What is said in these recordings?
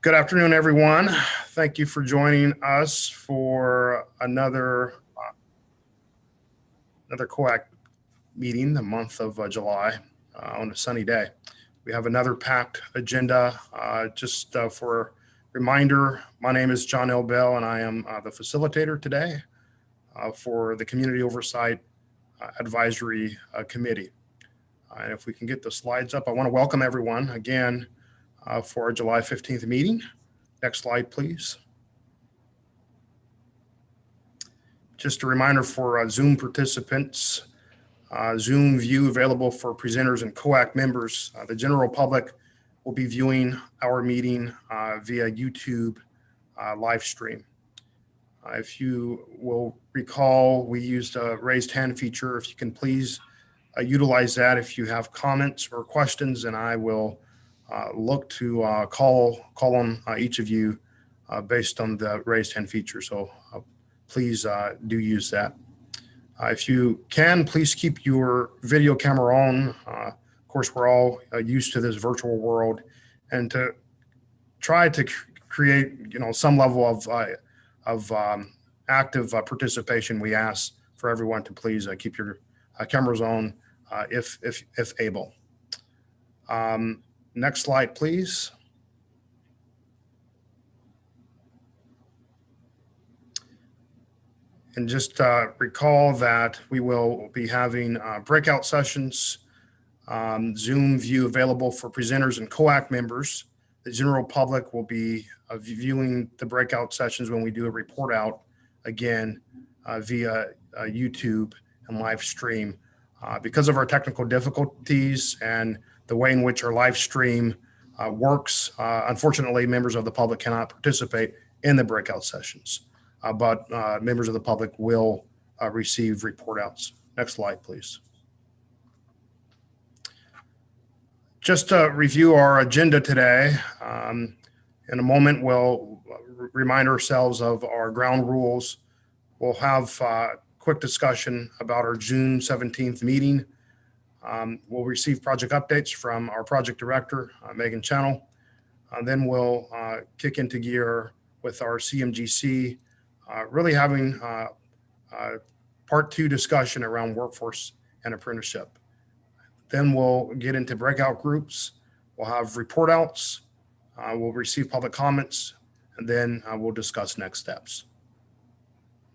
Good afternoon, everyone. Thank you for joining us for another COAC meeting, the month of July, on a sunny day. We have another packed agenda. Just for reminder, my name is John L. Bell, and I am the facilitator today for the Community Oversight Advisory Committee. And if we can get the slides up, I want to welcome everyone again for our July 15th meeting. Next slide, please. Just a reminder for Zoom participants, Zoom view available for presenters and COAC members. The general public will be viewing our meeting via YouTube live stream. If you will recall, we used a raised hand feature. If you can please utilize that if you have comments or questions, and I will look to call on each of you based on the raised hand feature. So please do use that. If you can, please keep your video camera on. Of course, we're all used to this virtual world, and to try to create, some level of active participation, we ask for everyone to please keep your cameras on if able. Next slide, please. And just recall that we will be having breakout sessions, Zoom view available for presenters and COAC members. The general public will be viewing the breakout sessions when we do a report out, again, via YouTube and live stream. Because of our technical difficulties and the way in which our live stream works, unfortunately, members of the public cannot participate in the breakout sessions. But members of the public will receive report outs. Next slide, please. Just to review our agenda today, in a moment, we'll remind ourselves of our ground rules. We'll have a quick discussion about our June 17th meeting. We'll receive project updates from our project director, Megan Channel. Then we'll kick into gear with our CMGC, really having part 2 discussion around workforce and apprenticeship. Then we'll get into breakout groups. We'll have report outs. We'll receive public comments, and then we'll discuss next steps.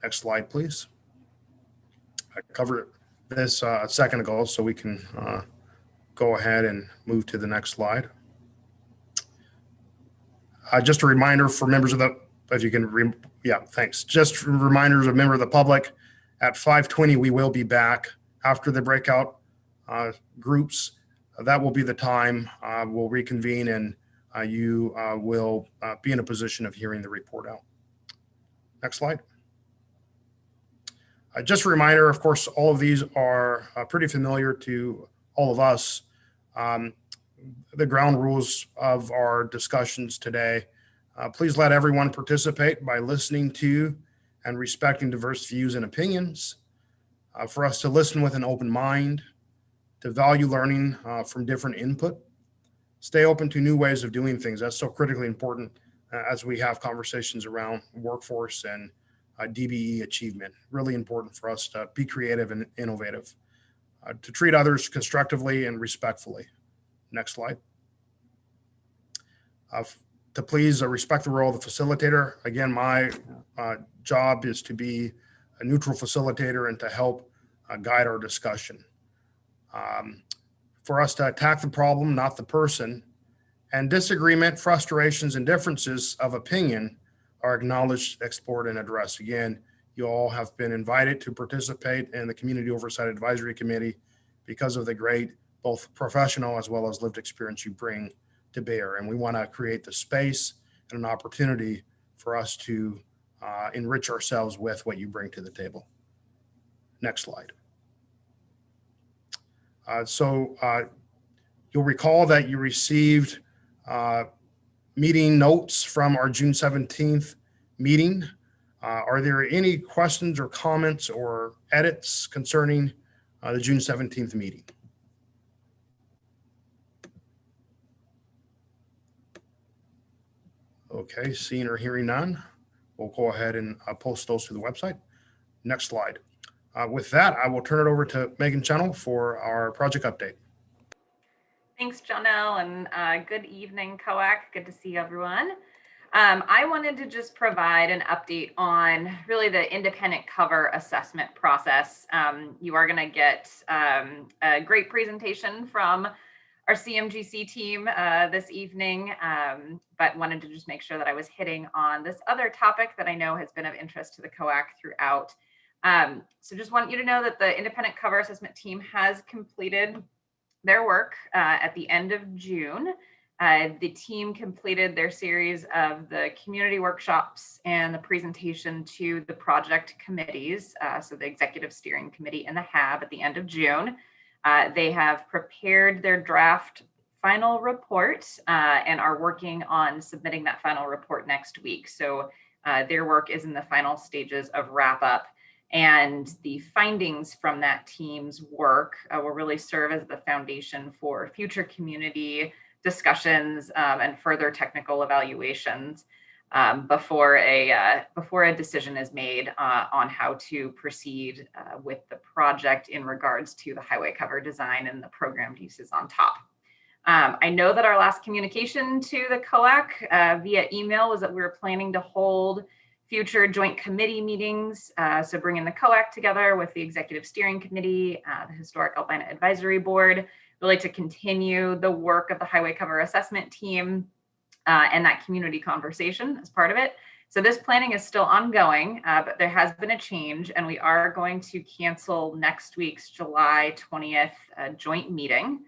Next slide, please. I covered this a second ago, so we can go ahead and move to the next slide. Just a reminder for members of the, if you can, thanks. Just reminders of members of the public, at 5:20 we will be back after the breakout groups. That will be the time we'll reconvene, and you will be in a position of hearing the report out. Next slide. Just a reminder, of course, all of these are pretty familiar to all of us. The ground rules of our discussions today. Please let everyone participate by listening to and respecting diverse views and opinions. For us to listen with an open mind, to value learning from different input, stay open to new ways of doing things. That's so critically important as we have conversations around workforce and DBE achievement. Really important for us to be creative and innovative, to treat others constructively and respectfully. Next slide. To please respect the role of the facilitator. Again, my job is to be a neutral facilitator and to help guide our discussion. For us to attack the problem, not the person, and disagreement, frustrations, and differences of opinion are acknowledged, explored, and addressed. Again, you all have been invited to participate in the Community Oversight Advisory Committee because of the great, both professional as well as lived experience you bring to bear. And we want to create the space and an opportunity for us to enrich ourselves with what you bring to the table. Next slide. You'll recall that you received meeting notes from our June 17th meeting. Are there any questions or comments or edits concerning the June 17th meeting? Okay, seeing or hearing none, we'll go ahead and post those to the website. Next slide. With that, I will turn it over to Megan Channel for our project update. Thanks, Jonelle, and good evening, COAC. Good to see everyone. I wanted to just provide an update on really the independent cover assessment process. You are going to get a great presentation from our CMGC team this evening, but wanted to just make sure that I was hitting on this other topic that I know has been of interest to the COAC throughout. So just want you to know that the independent cover assessment team has completed their work at the end of June. The team completed their series of the community workshops and the presentation to the project committees, so the executive steering committee and the HAB at the end of June. They have prepared their draft final report and are working on submitting that final report next week. So their work is in the final stages of wrap up. And the findings from that team's work will really serve as the foundation for future community discussions and further technical evaluations before a decision is made on how to proceed with the project in regards to the highway cover design and the programmed uses on top. I know that our last communication to the COAC via email was that we were planning to hold future joint committee meetings, so bringing the COAC together with the executive steering committee, the Historic Albina Advisory Board, really to continue the work of the highway cover assessment team and that community conversation as part of it. So this planning is still ongoing, but there has been a change, and we are going to cancel next week's July 20th joint meeting.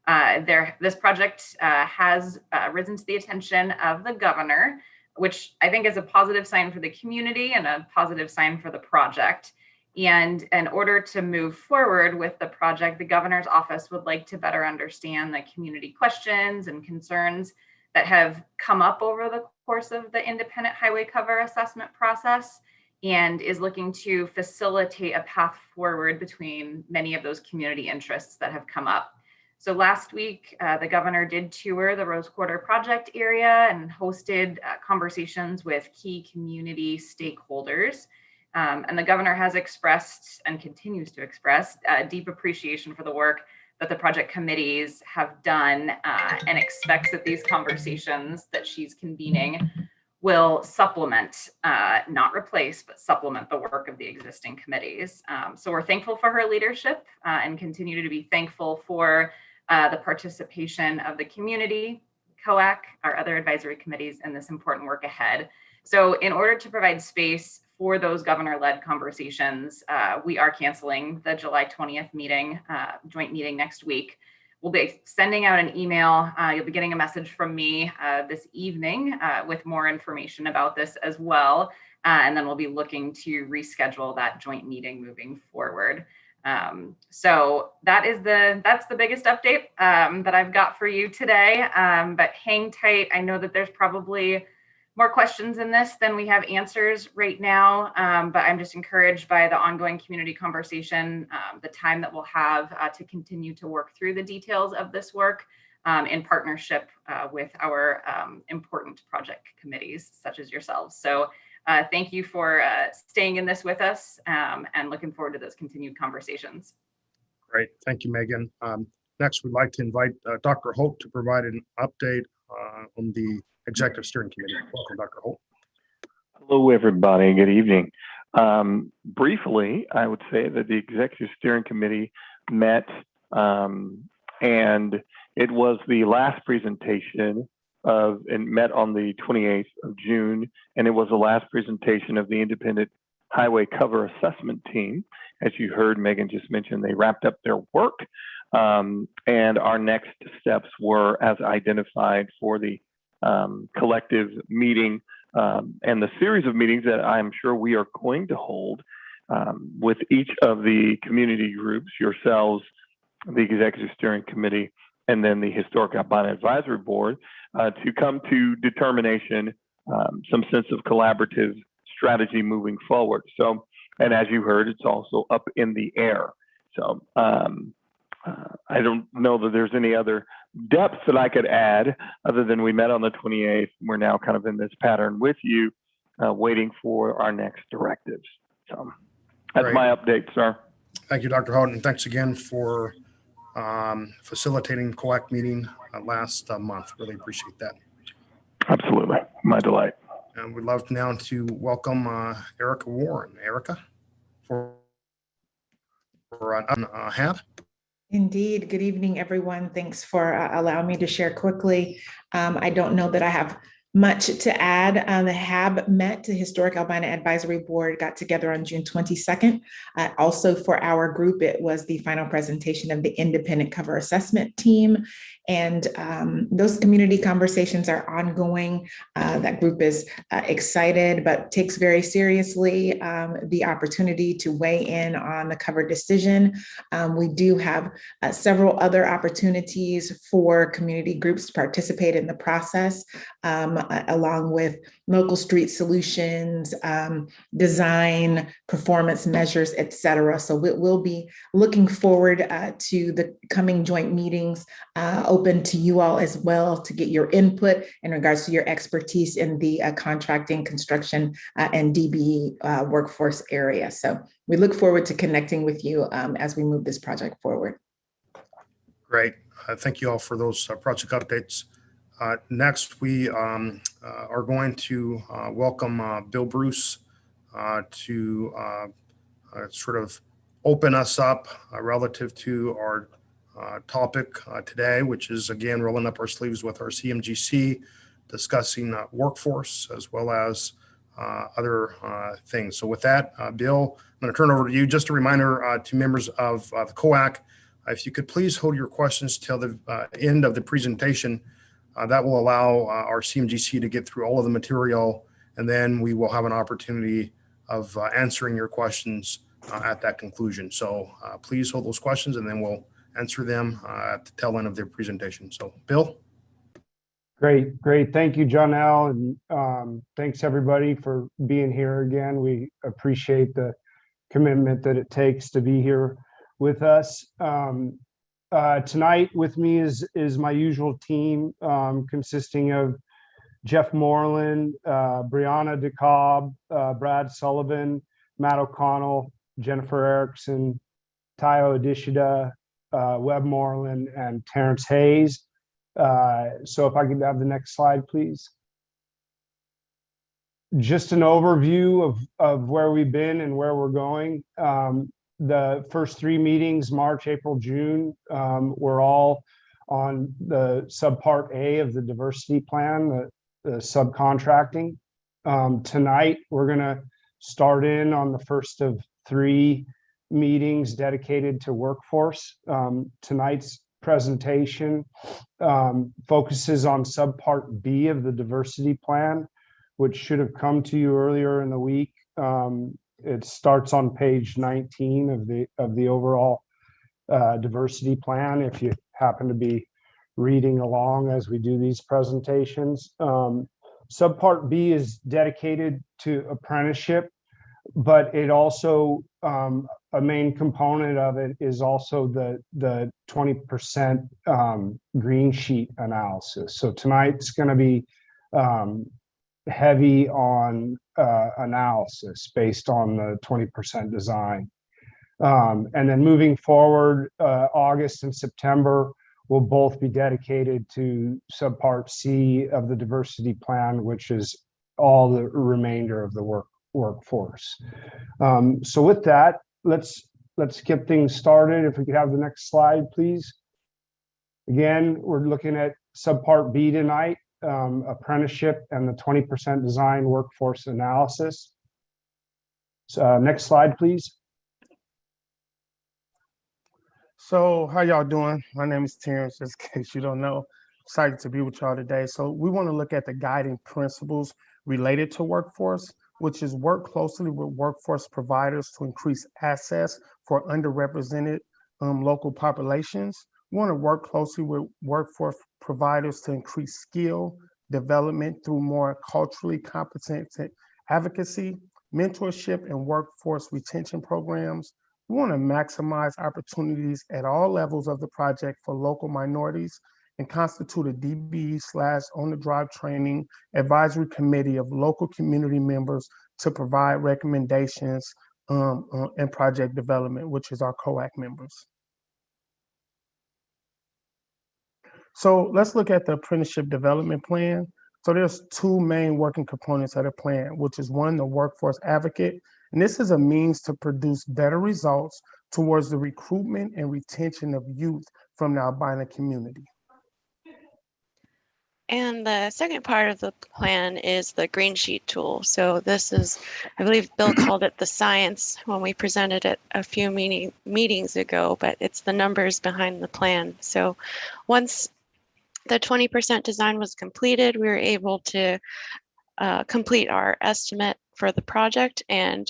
This project has risen to the attention of the governor, which I think is a positive sign for the community and a positive sign for the project. And in order to move forward with the project, the governor's office would like to better understand the community questions and concerns that have come up over the course of the independent highway cover assessment process, and is looking to facilitate a path forward between many of those community interests that have come up. So last week, the governor did tour the Rose Quarter project area and hosted conversations with key community stakeholders. And the governor has expressed and continues to express deep appreciation for the work that the project committees have done and expects that these conversations that she's convening will supplement, not replace, but supplement the work of the existing committees. So we're thankful for her leadership and continue to be thankful for the participation of the community, COAC, our other advisory committees in this important work ahead. So in order to provide space for those governor-led conversations, we are canceling the July 20th meeting, joint meeting next week. We'll be sending out an email. You'll be getting a message from me this evening with more information about this as well. And then we'll be looking to reschedule that joint meeting moving forward. So that's the biggest update that I've got for you today. But hang tight. I know that there's probably more questions in this than we have answers right now, but I'm just encouraged by the ongoing community conversation, the time that we'll have to continue to work through the details of this work in partnership with our important project committees such as yourselves. So thank you for staying in this with us and looking forward to those continued conversations. Great, thank you, Megan. Next, we'd like to invite Dr. Holt to provide an update on the Executive Steering Committee. Welcome, Dr. Holt. Hello, everybody. Good evening. Briefly, I would say that the Executive Steering Committee met, and it was the last presentation and met on the 28th of June, and it was the last presentation of the Independent Highway Cover Assessment Team. As you heard, Megan just mentioned, they wrapped up their work, and our next steps were as identified for the collective meeting and the series of meetings that I'm sure we are going to hold with each of the community groups, yourselves, the Executive Steering Committee, and then the Historic Albina Advisory Board to come to determination, some sense of collaborative strategy moving forward. So, and as you heard, it's also up in the air. So I don't know that there's any other depth that I could add, other than we met on the 28th. We're now kind of in this pattern with you, waiting for our next directives. So that's Great. my update, sir. Thank you, Dr. Houghton. Thanks again for facilitating COAC meeting last month. Really appreciate that. Absolutely. My delight. And we'd love now to welcome Erica Warren. Erica, for HAB. Indeed. Good evening, everyone. Thanks for allowing me to share quickly. I don't know that I have much to add. The HAB met, the Historic Albina Advisory Board got together on June 22nd. Also for our group, it was the final presentation of the independent cover assessment team. And those community conversations are ongoing. That group is excited, but takes very seriously the opportunity to weigh in on the cover decision. We do have several other opportunities for community groups to participate in the process, along with local street solutions, design, performance measures, et cetera. So we'll be looking forward to the coming joint meetings, open to you all as well to get your input in regards to your expertise in the contracting, construction, and DBE workforce area. So we look forward to connecting with you as we move this project forward. Great. Thank you all for those project updates. Next, we are going to welcome Bill Bruce to sort of open us up relative to our topic today, which is, again, rolling up our sleeves with our CMGC, discussing workforce as well as other things. So with that, Bill, I'm going to turn over to you. Just a reminder to members of the COAC, if you could please hold your questions till the end of the presentation. That will allow our CMGC to get through all of the material, and then we will have an opportunity of answering your questions at that conclusion. So please hold those questions, and then we'll answer them at the tail end of their presentation. So, Bill? Great. Thank you, Jonelle, and thanks everybody for being here again. We appreciate the commitment that it takes to be here with us. Tonight with me is my usual team, consisting of Jeff Moreland, Brianna DeCobb, Brad Sullivan, Matt O'Connell, Jennifer Erickson, Tayo Adishida, Webb Moreland, and Terrence Hayes. So if I could have the next slide, please. Just an overview of where we've been and where we're going. The first three meetings, March, April, June, were all on the subpart A of the diversity plan, the subcontracting. Tonight, we're going to start in on the first of three meetings dedicated to workforce. Tonight's presentation focuses on subpart B of the diversity plan, which should have come to you earlier in the week. It starts on page 19 of the overall diversity plan, if you happen to be reading along as we do these presentations. Subpart B is dedicated to apprenticeship, but it also, a main component of it is also the 20% green sheet analysis. So tonight's going to be heavy on analysis based on the 20% design. And then moving forward, August and September will both be dedicated to subpart C of the diversity plan, which is all the remainder of the workforce. So with that, let's get things started. If we could have the next slide, please. Again, we're looking at subpart B tonight. Apprenticeship and the 20% design workforce analysis. So next slide, please. So how y'all doing? My name is Terence, just in case you don't know. Excited to be with y'all today. So we want to look at the guiding principles related to workforce, which is work closely with workforce providers to increase access for underrepresented local populations. We want to work closely with workforce providers to increase skill development through more culturally competent advocacy, mentorship, and workforce retention programs. We want to maximize opportunities at all levels of the project for local minorities and constitute a DBE/on-the-job training advisory committee of local community members to provide recommendations and project development, which is our COAC members. So let's look at the apprenticeship development plan. So there's two main working components of the plan, which is one, the workforce advocate. And this is a means to produce better results towards the recruitment and retention of youth from the albino community. And the second part of the plan is the green sheet tool. So this is, I believe Bill called it the science when we presented it a few meetings ago, but it's the numbers behind the plan. So once the 20% design was completed, we were able to complete our estimate for the project, and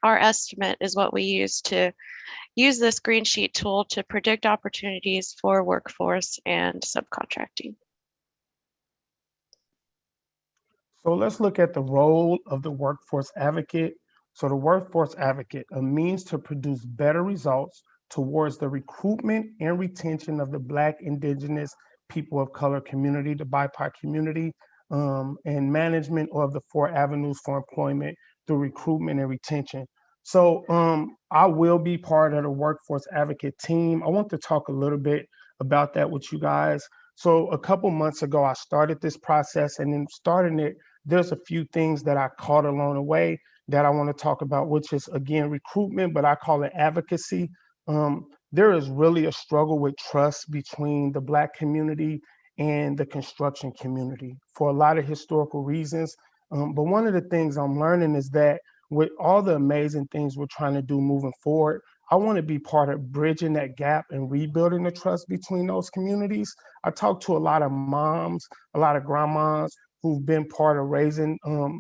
our estimate is what we use to use this green sheet tool to predict opportunities for workforce and subcontracting. So let's look at the role of the workforce advocate. So the workforce advocate, a means to produce better results towards the recruitment and retention of the Black, Indigenous, people of color community, the BIPOC community, and management of the 4 avenues for employment through recruitment and retention. So I will be part of the workforce advocate team. I want to talk a little bit about that with you guys. So a couple months ago, I started this process, and in starting it, there's a few things that I caught along the way that I want to talk about, which is, again, recruitment, but I call it advocacy. There is really a struggle with trust between the Black community and the construction community for a lot of historical reasons. But one of the things I'm learning is that with all the amazing things we're trying to do moving forward, I want to be part of bridging that gap and rebuilding the trust between those communities. I talk to a lot of moms, a lot of grandmas who've been part of raising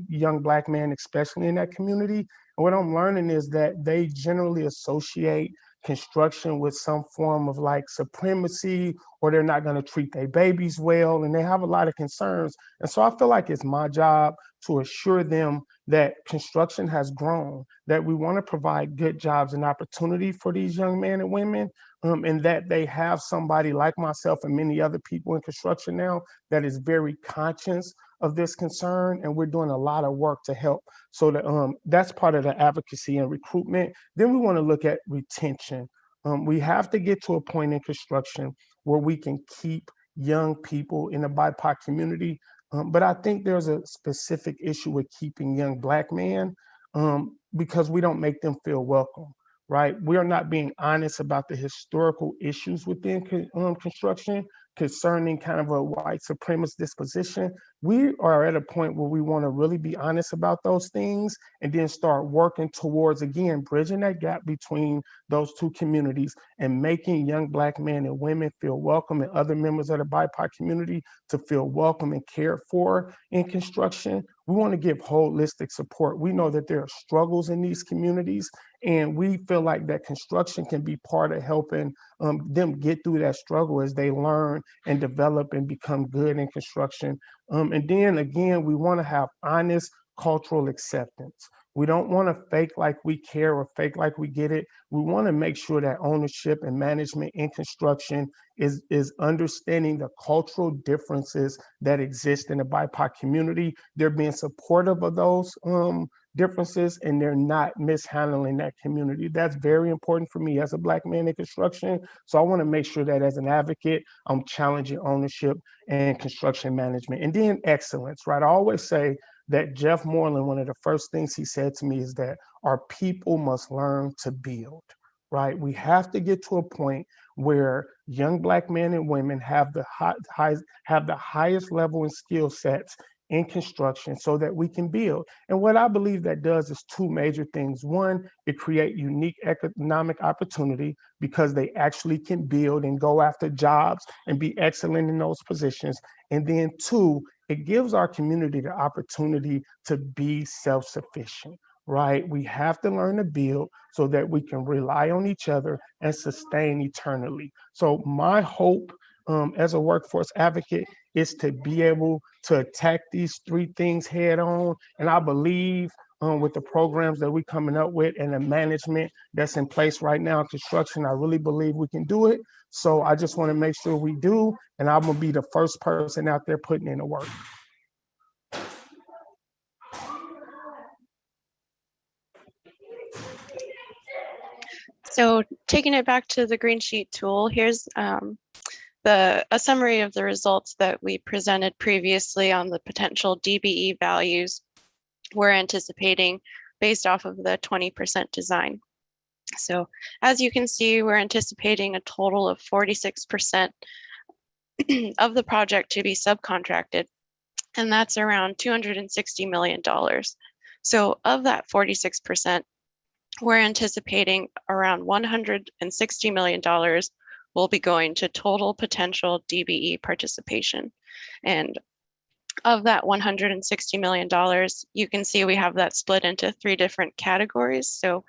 young Black men, especially in that community. And what I'm learning is that they generally associate construction with some form of like supremacy, or they're not going to treat their babies well, and they have a lot of concerns. And so I feel like it's my job to assure them that construction has grown, that we want to provide good jobs and opportunity for these young men and women, and that they have somebody like myself and many other people in construction now that is very conscious of this concern, and we're doing a lot of work to help. So that, that's part of the advocacy and recruitment. Then we want to look at retention. We have to get to a point in construction where we can keep young people in the BIPOC community. But I think there's a specific issue with keeping young Black men because we don't make them feel welcome, right? We are not being honest about the historical issues within construction concerning kind of a white supremacist disposition. We are at a point where we want to really be honest about those things and then start working towards, again, bridging that gap between those two communities and making young Black men and women feel welcome, and other members of the BIPOC community to feel welcome and cared for in construction. We want to give holistic support. We know that there are struggles in these communities, and we feel like that construction can be part of helping them get through that struggle as they learn and develop and become good in construction. And then again, we want to have honest cultural acceptance. We don't want to fake like we care or fake like we get it. We want to make sure that ownership and management in construction is understanding the cultural differences that exist in the BIPOC community. They're being supportive of those differences, and they're not mishandling that community. That's very important for me as a Black man in construction. So I want to make sure that as an advocate, I'm challenging ownership and construction management. And then excellence, right? I always say that Jeff Moreland, one of the first things he said to me is that our people must learn to build, right? We have to get to a point where young Black men and women have the highest level and skill sets in construction so that we can build. And what I believe that does is two major things. One, it creates unique economic opportunity because they actually can build and go after jobs and be excellent in those positions. And then two, it gives our community the opportunity to be self-sufficient, right? We have to learn to build so that we can rely on each other and sustain eternally. So my hope as a workforce advocate is to be able to attack these three things head on. And I believe with the programs that we're coming up with and the management that's in place right now in construction. I really believe we can do it. So I just want to make sure we do, and I'm gonna be the first person out there putting in the work. So taking it back to the green sheet tool, here's a summary of the results that we presented previously on the potential DBE values we're anticipating based off of the 20% design. So as you can see, we're anticipating a total of 46% of the project to be subcontracted, and that's around $260 million. So of that 46%, we're anticipating around $160 million will be going to total potential DBE participation. And of that $160 million, you can see we have that split into 3 different categories. So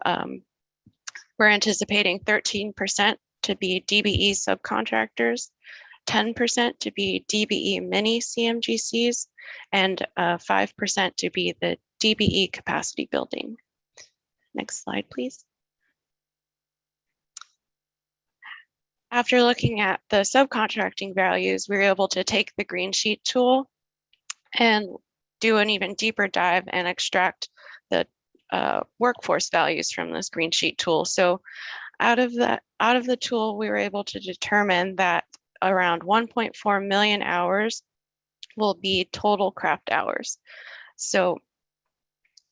we're anticipating 13% to be DBE subcontractors, 10% to be DBE mini CMGCs, and 5% to be the DBE capacity building. Next slide, please. After looking at the subcontracting values, we were able to take the green sheet tool and do an even deeper dive and extract the workforce values from this green sheet tool. So out of the tool, we were able to determine that around 1.4 million hours will be total craft hours. So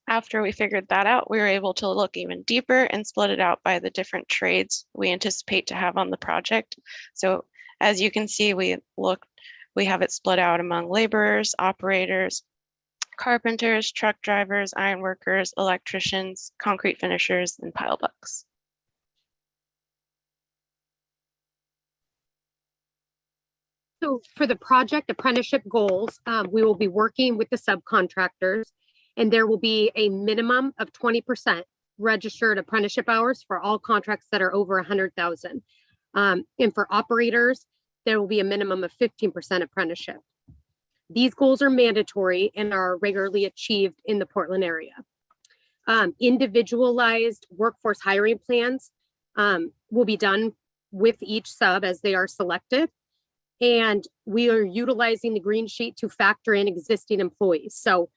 after we figured that out, we were able to look even deeper and split it out by the different trades we anticipate to have on the project. So as you can see, we have it split out among laborers, operators, carpenters, truck drivers, iron workers, electricians, concrete finishers, and pile bucks. So for the project apprenticeship goals, we will be working with the subcontractors, and there will be a minimum of 20% registered apprenticeship hours for all contracts that are over 100,000. And for operators, there will be a minimum of 15% apprenticeship. These goals are mandatory and are regularly achieved in the Portland area. Individualized workforce hiring plans will be done with each sub as they are selected. And we are utilizing the green sheet to factor in existing employees. So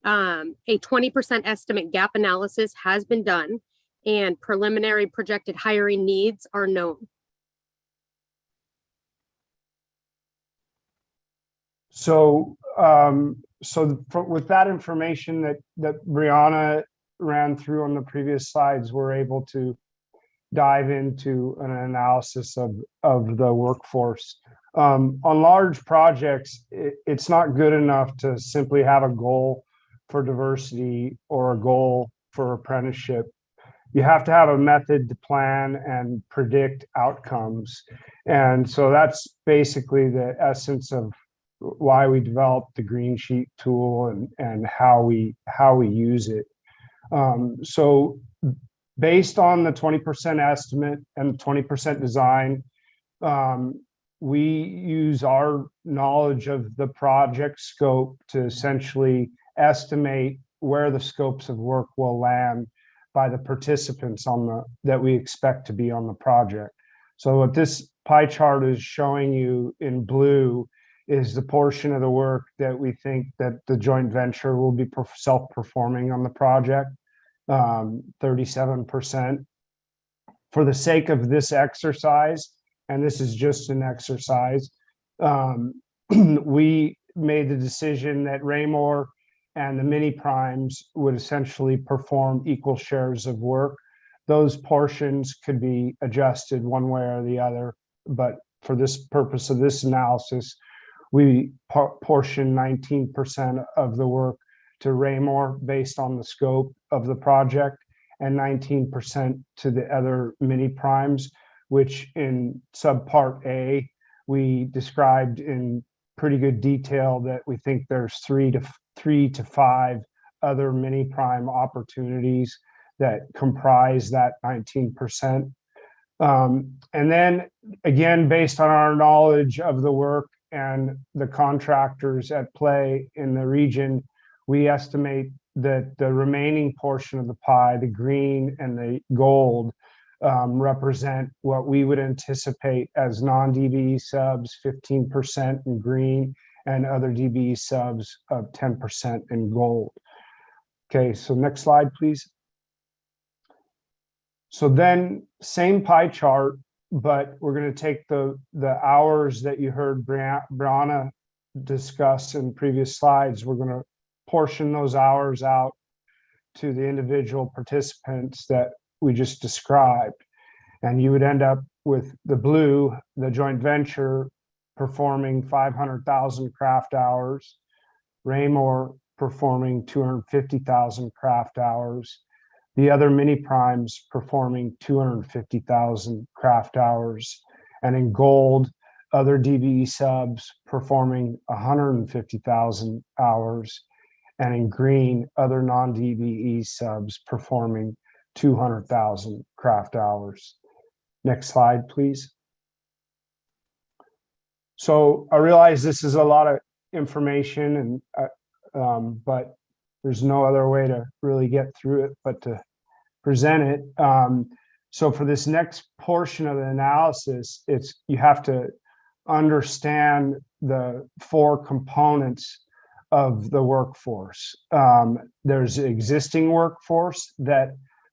a 20% estimate gap analysis has been done, and preliminary projected hiring needs are known. So, with that information that Brianna ran through on the previous slides, we're able to dive into an analysis of the workforce. On large projects, it's not good enough to simply have a goal for diversity or a goal for apprenticeship. You have to have a method to plan and predict outcomes. And so that's basically the essence of why we developed the green sheet tool and how we use it. So based on the 20% estimate and 20% design, we use our knowledge of the project scope to essentially estimate where the scopes of work will land by the participants that we expect to be on the project. So what this pie chart is showing you in blue is the portion of the work that we think that the joint venture will be self-performing on the project, 37%. For the sake of this exercise, and this is just an exercise, we made the decision that Raymore and the mini primes would essentially perform equal shares of work. Those portions could be adjusted one way or the other, but for this purpose of this analysis, we portion 19% of the work to Raymore based on the scope of the project, and 19% to the other mini primes, which in subpart A, we described in pretty good detail that we think there's three to five other mini prime opportunities that comprise that 19%. And then again, based on our knowledge of the work and the contractors at play in the region, we estimate that the remaining portion of the pie, the green and the gold, represent what we would anticipate as non-DBE subs, 15% in green, and other DBE subs of 10% in gold. Okay, so next slide, please. So then same pie chart, but we're going to take the hours that you heard Brianna discuss in previous slides. We're going to portion those hours out to the individual participants that we just described. And you would end up with the blue, the joint venture, performing 500,000 craft hours, Raymore performing 250,000 craft hours, the other mini primes performing 250,000 craft hours, and in gold, other DBE subs performing 150,000 hours, and in green, other non-DBE subs performing 200,000 craft hours. Next slide, please. So I realize this is a lot of information, and but there's no other way to really get through it but to present it. So for this next portion of the analysis, you have to understand the four components of the workforce. There's existing workforce that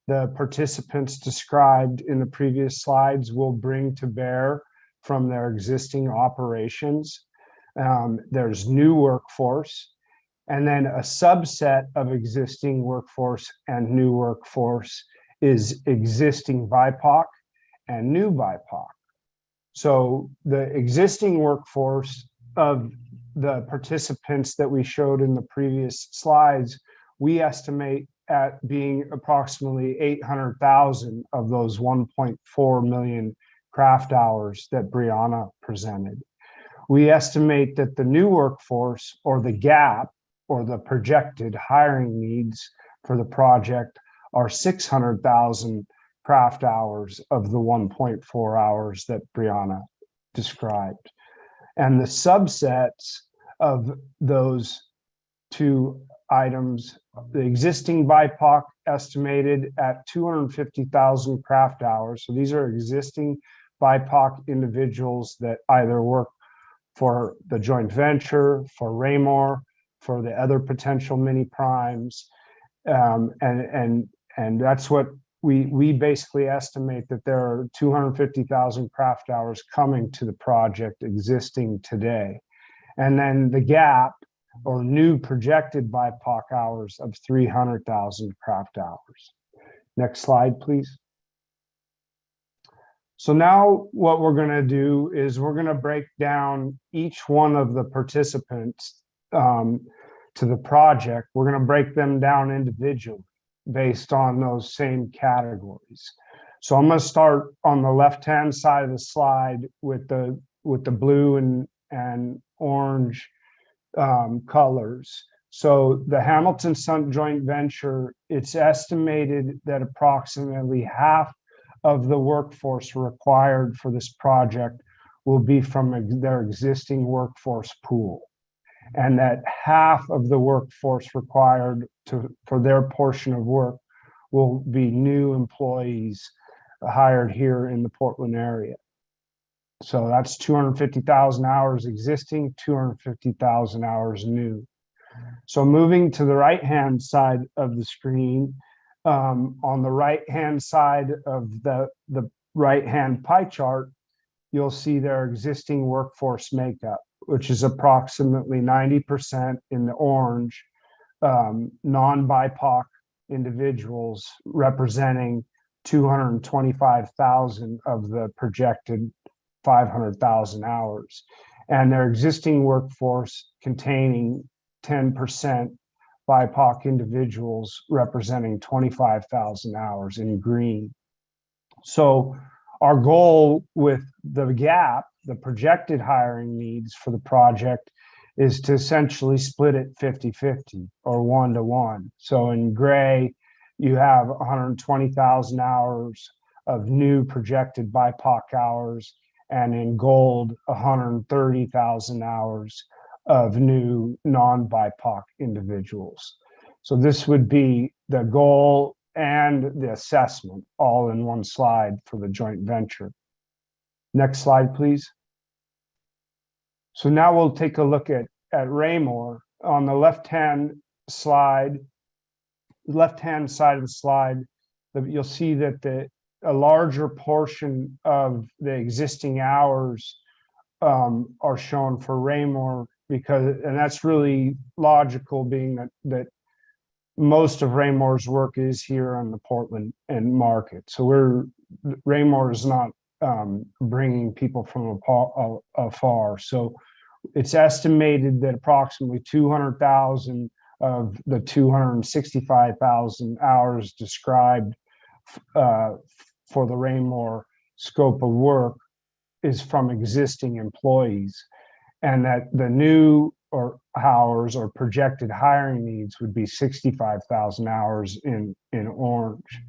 the participants described in the previous slides will bring to bear from their existing operations. There's new workforce, and then a subset of existing workforce and new workforce is existing BIPOC and new BIPOC. So the existing workforce of the participants that we showed in the previous slides, we estimate at being approximately 800,000 of those 1.4 million craft hours that Brianna presented. We estimate that the new workforce, or the gap, or the projected hiring needs for the project are 600,000 craft hours of the 1.4 hours that Brianna described. And the subsets of those two items, the existing BIPOC estimated at 250,000 craft hours. So these are existing BIPOC individuals that either work for the joint venture, for Raymore, for the other potential mini primes. And that's what we basically estimate, that there are 250,000 craft hours coming to the project existing today. And then the gap, or new projected BIPOC hours, of 300,000 craft hours. Next slide, please. So now what we're going to do is we're going to break down each one of the participants to the project. We're going to break them down individually based on those same categories. So I'm going to start on the left-hand side of the slide with the blue and orange colors. So the Hamilton Sun joint venture, it's estimated that approximately half of the workforce required for this project will be from their existing workforce pool, and that half of the workforce required for their portion of work will be new employees hired here in the Portland area. So that's 250,000 hours existing, 250,000 hours new. So moving to the right-hand side of the screen, on the right-hand side of the right-hand pie chart, you'll see their existing workforce makeup, which is approximately 90% in the orange, non-BIPOC individuals representing 225,000 of the projected 500,000 hours, and their existing workforce containing 10% BIPOC individuals representing 25,000 hours in green. So our goal with the gap, the projected hiring needs for the project, is to essentially split it 50-50 or 1-to-1. So in gray, you have 120,000 hours of new projected BIPOC hours, and in gold, 130,000 hours of new non-BIPOC individuals. So this would be the goal and the assessment all in one slide for the joint venture. Next slide, please. So now we'll take a look at Raymore. On the left-hand side of the slide, you'll see that a larger portion of the existing hours are shown for Raymore, and that's really logical, being that most of Raymore's work is here on the Portland and market. So Raymore is not bringing people from afar. So it's estimated that approximately 200,000 of the 265,000 hours described for the Raymore scope of work is from existing employees, and that the new hours or projected hiring needs would be 65,000 hours in orange.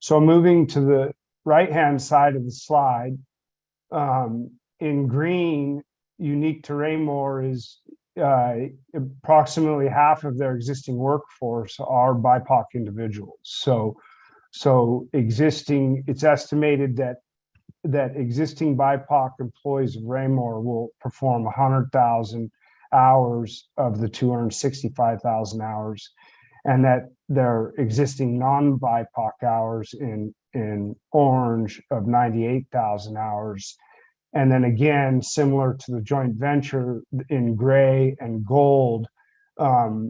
So moving to the right-hand side of the slide, in green, unique to Raymore is approximately half of their existing workforce are BIPOC individuals. So it's estimated that existing BIPOC employees of Raymore will perform 100,000 hours of the 265,000 hours, and that their existing non-BIPOC hours in orange of 98,000 hours. And then again, similar to the joint venture in gray and gold, our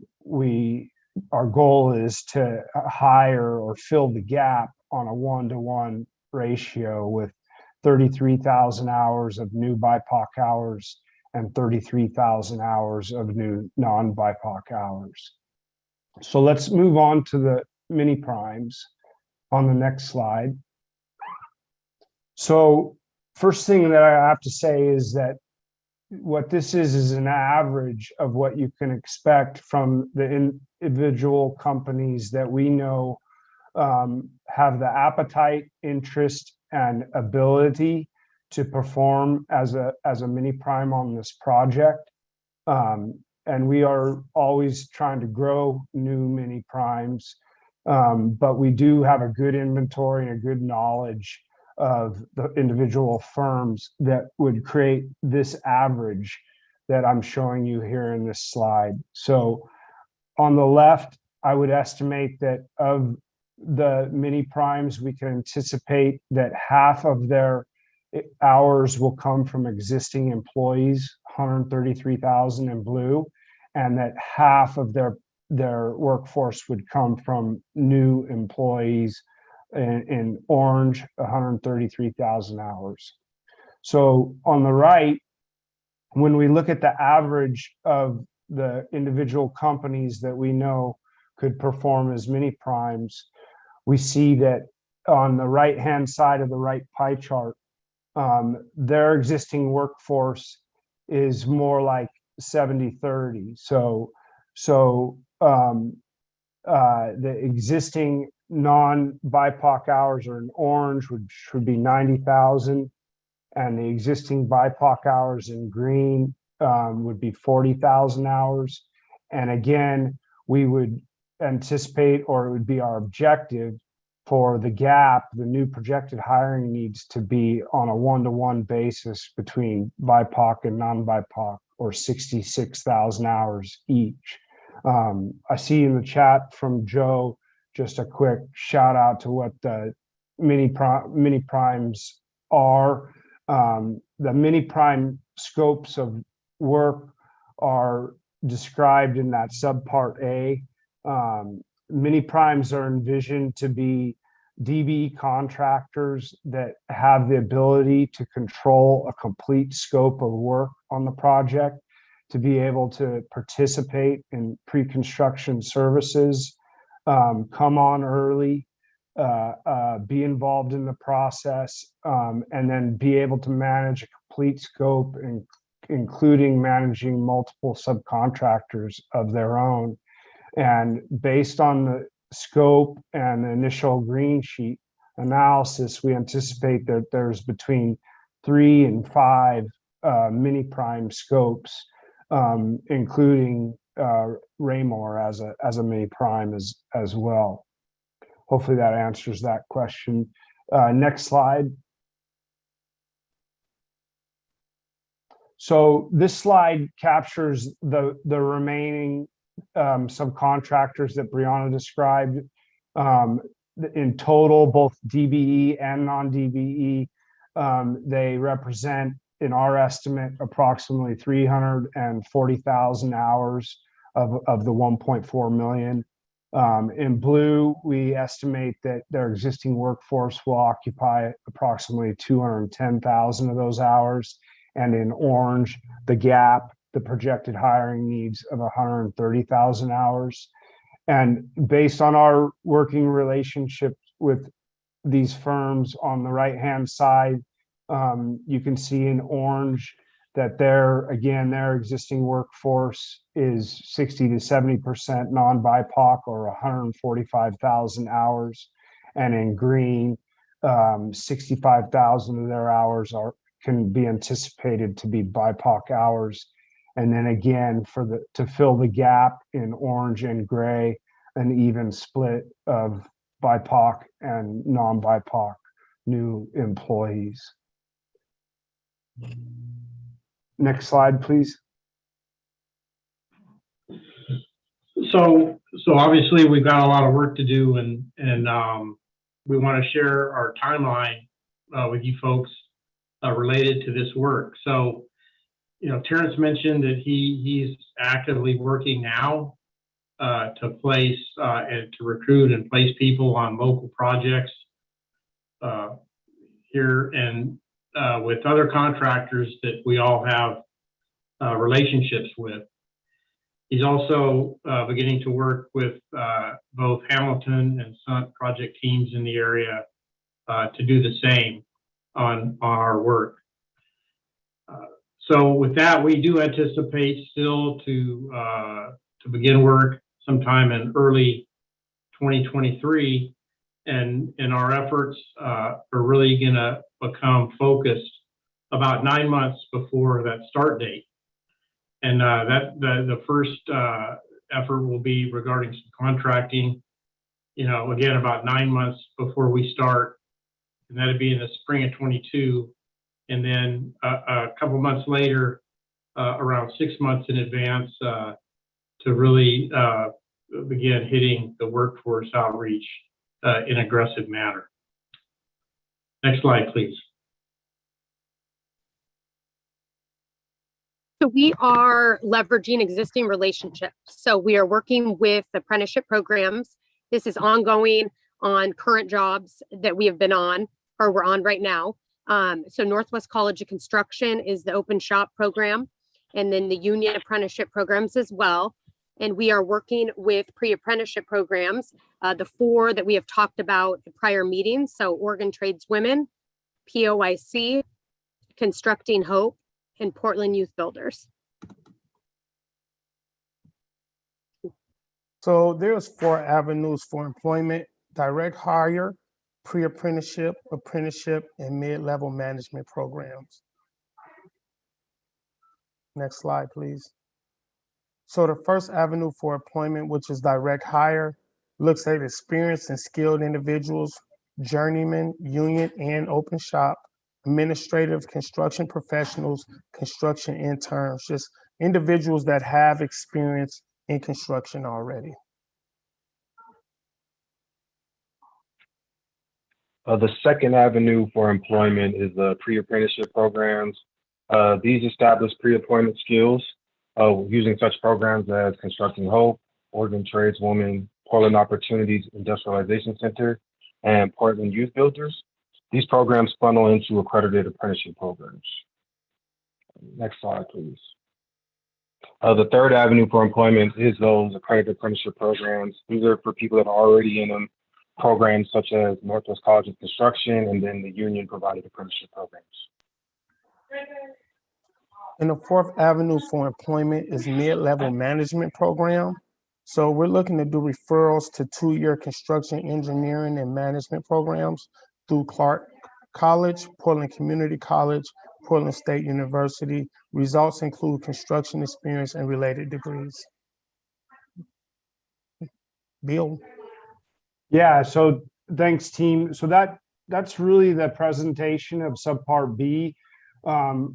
goal is to hire or fill the gap on a 1-to-1 ratio with 33,000 hours of new BIPOC hours and 33,000 hours of new non-BIPOC hours. So let's move on to the mini primes on the next slide. So first thing that I have to say is that what this is an average of what you can expect from the individual companies that we know have the appetite, interest, and ability to perform as a mini prime on this project. And we are always trying to grow new mini primes, but we do have a good inventory and a good knowledge of the individual firms that would create this average that I'm showing you here in this slide. So on the left, I would estimate that of the mini primes, we can anticipate that half of their hours will come from existing employees, 133,000 in blue, and that half of their workforce would come from new employees in orange, 133,000 hours. So on the right, when we look at the average of the individual companies that we know could perform as mini primes, we see that on the right-hand side of the right pie chart, their existing workforce is more like 70-30. So the existing non-BIPOC hours are in orange, which should be 90,000, and the existing BIPOC hours in green would be 40,000 hours. And again, we would anticipate, or it would be our objective, for the gap, the new projected hiring needs to be on a 1-to-1 basis between BIPOC and non-BIPOC, or 66,000 hours each. I see in the chat from Joe, just a quick shout out to what the mini primes are. The mini prime scopes of work are described in that subpart A. Mini primes are envisioned to be DB contractors that have the ability to control a complete scope of work on the project, to be able to participate in pre-construction services, come on early, be involved in the process, and then be able to manage a complete scope, including managing multiple subcontractors of their own. And based on the scope and the initial green sheet analysis, we anticipate that there's between 3 and 5 mini prime scopes, including Raymore as a mini prime as well. Hopefully that answers that question. Next slide. So this slide captures the remaining subcontractors that Brianna described. In total, both DBE and non-DBE, they represent, in our estimate, approximately 340,000 hours of the 1.4 million. In blue, we estimate that their existing workforce will occupy approximately 210,000 of those hours. And in orange, the gap, the projected hiring needs of 130,000 hours. And based on our working relationship with these firms on the right-hand side, you can see in orange that their existing workforce is 60 to 70% non-BIPOC, or 145,000 hours. And in green, 65,000 of their hours can be anticipated to be BIPOC hours. And then again, to fill the gap in orange and gray, an even split of BIPOC and non-BIPOC new employees. Next slide, please. So obviously we've got a lot of work to do, and we want to share our timeline with you folks related to this work. So, Terence mentioned that he's actively working now to place and to recruit and place people on local projects here, and with other contractors that we all have relationships with. He's also beginning to work with both Hamilton and Sunt project teams in the area to do the same on our work. So with that, we do anticipate still to begin work sometime in early 2023, and our efforts are really going to become focused about 9 months before that start date. And the first effort will be regarding subcontracting, again, about 9 months before we start, and that'd be in the spring of 22. And then a couple months later, around 6 months in advance, to really begin hitting the workforce outreach in an aggressive manner. Next slide, please. So we are leveraging existing relationships. So we are working with apprenticeship programs. This is ongoing on current jobs that we have been on, or we're on right now. So Northwest College of Construction is the open shop program, and then the union apprenticeship programs as well. And we are working with pre-apprenticeship programs, the 4 that we have talked about in prior meetings. So Oregon Tradeswomen, POIC, Constructing Hope, and Portland Youth Builders. So there's 4 avenues for employment: direct hire, pre-apprenticeship, apprenticeship, and mid-level management programs. Next slide, please. So the first avenue for employment, which is direct hire, looks at experienced and skilled individuals, journeymen, union and open shop, administrative, construction professionals, construction interns, just individuals that have experience in construction already. The second avenue for employment is the pre-apprenticeship programs. These establish pre-employment skills using such programs as Constructing Hope, Oregon Tradeswomen, Portland Opportunities Industrialization Center, and Portland Youth Builders. These programs funnel into accredited apprenticeship programs. Next slide, please. The third avenue for employment is those accredited apprenticeship programs. These are for people that are already in them, programs such as Northwest College of Construction and then the union provided apprenticeship programs. And the fourth avenue for employment is mid-level management program. So we're looking to do referrals to 2-year construction engineering and management programs through Clark College, Portland Community College, Portland State University. Results include construction experience and related degrees. Bill? Yeah, so thanks, team. So that's really the presentation of subpart B. The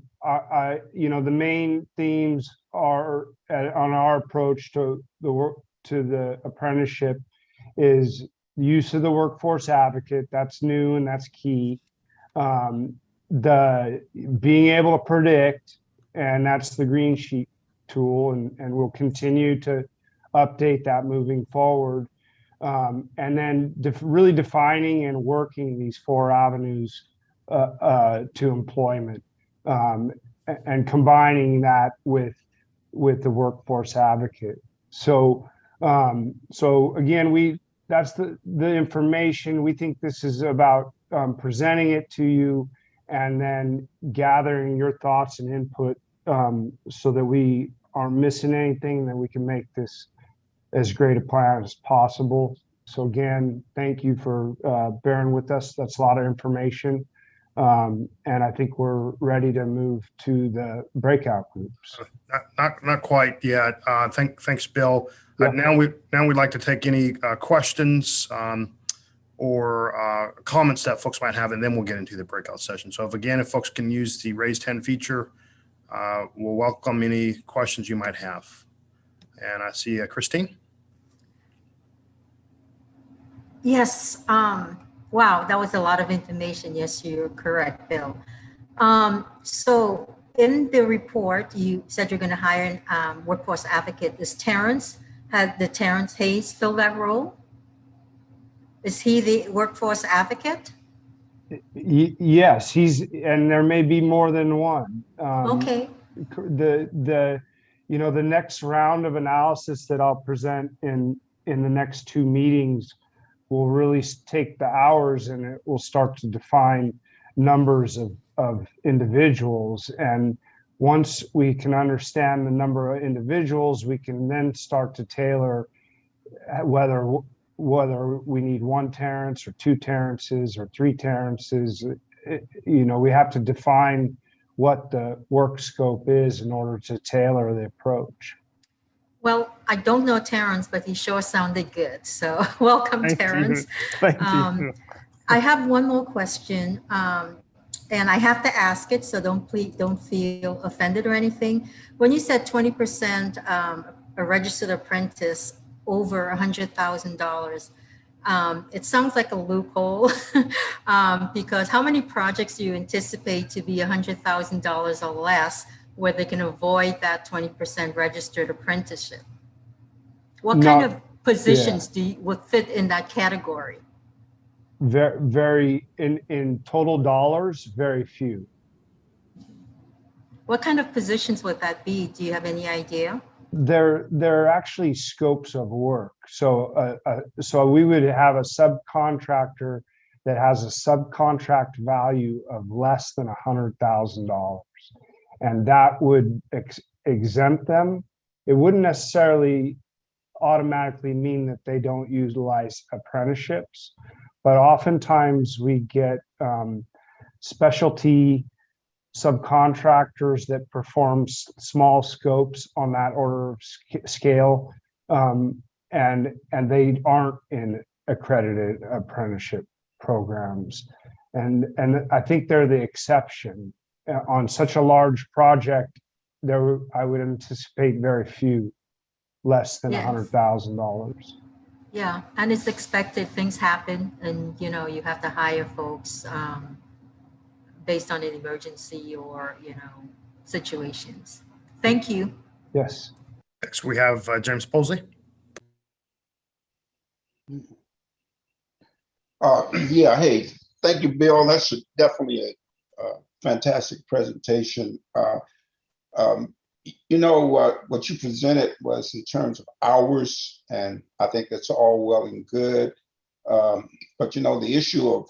main themes are on our approach to the work to the apprenticeship is the use of the workforce advocate. That's new and that's key. The being able to predict, and that's the green sheet tool, and we'll continue to update that moving forward. And then really defining and working these 4 avenues to employment, and combining that with the workforce advocate. So again, that's the information. We think this is about presenting it to you and then gathering your thoughts and input, so that we aren't missing anything, that we can make this as great a plan as possible. So again, thank you for bearing with us. That's a lot of information. And I think we're ready to move to the breakout groups. Not quite yet. Thanks, Bill. Yeah. Now we'd like to take any questions or comments that folks might have, and then we'll get into the breakout session. So if folks can use the raise hand feature, we'll welcome any questions you might have. And I see Christine. Yes. Wow, that was a lot of information. Yes, you're correct, Bill. So in the report, you said you're going to hire a workforce advocate. Had Terence Hayes fill that role? Is he the workforce advocate? Yes, and there may be more than one. Okay. The next round of analysis that I'll present in the next 2 meetings will really take the hours, and it will start to define numbers of individuals. And once we can understand the number of individuals, we can then start to tailor whether we need 1 Terence or 2 Terences or 3 Terences. We have to define what the work scope is in order to tailor the approach. Well, I don't know Terence, but he sure sounded good. So welcome, Terence. Thank you. I have one more question, and I have to ask it, so don't feel offended or anything. When you said 20% a registered apprentice over $100,000, it sounds like a loophole because how many projects do you anticipate to be $100,000 or less where they can avoid that 20% registered apprenticeship? What kind of positions would fit in that category? Very in total dollars, very few. What kind of positions would that be? Do you have any idea? There are actually scopes of work. So we would have a subcontractor that has a subcontract value of less than $100,000. And that would exempt them. It wouldn't necessarily automatically mean that they don't utilize apprenticeships, but oftentimes we get specialty subcontractors that perform small scopes on that order of scale, and they aren't in accredited apprenticeship programs, and I think they're the exception. On such a large project, I would anticipate very few, less than $100,000. Yeah, and it's expected. Things happen, and you have to hire folks based on an emergency or situations. Thank you. Yes. Next, we have James Posley. Yeah. Hey, thank you, Bill. That's definitely a fantastic presentation. What you presented was in terms of hours, and I think that's all well and good. But the issue of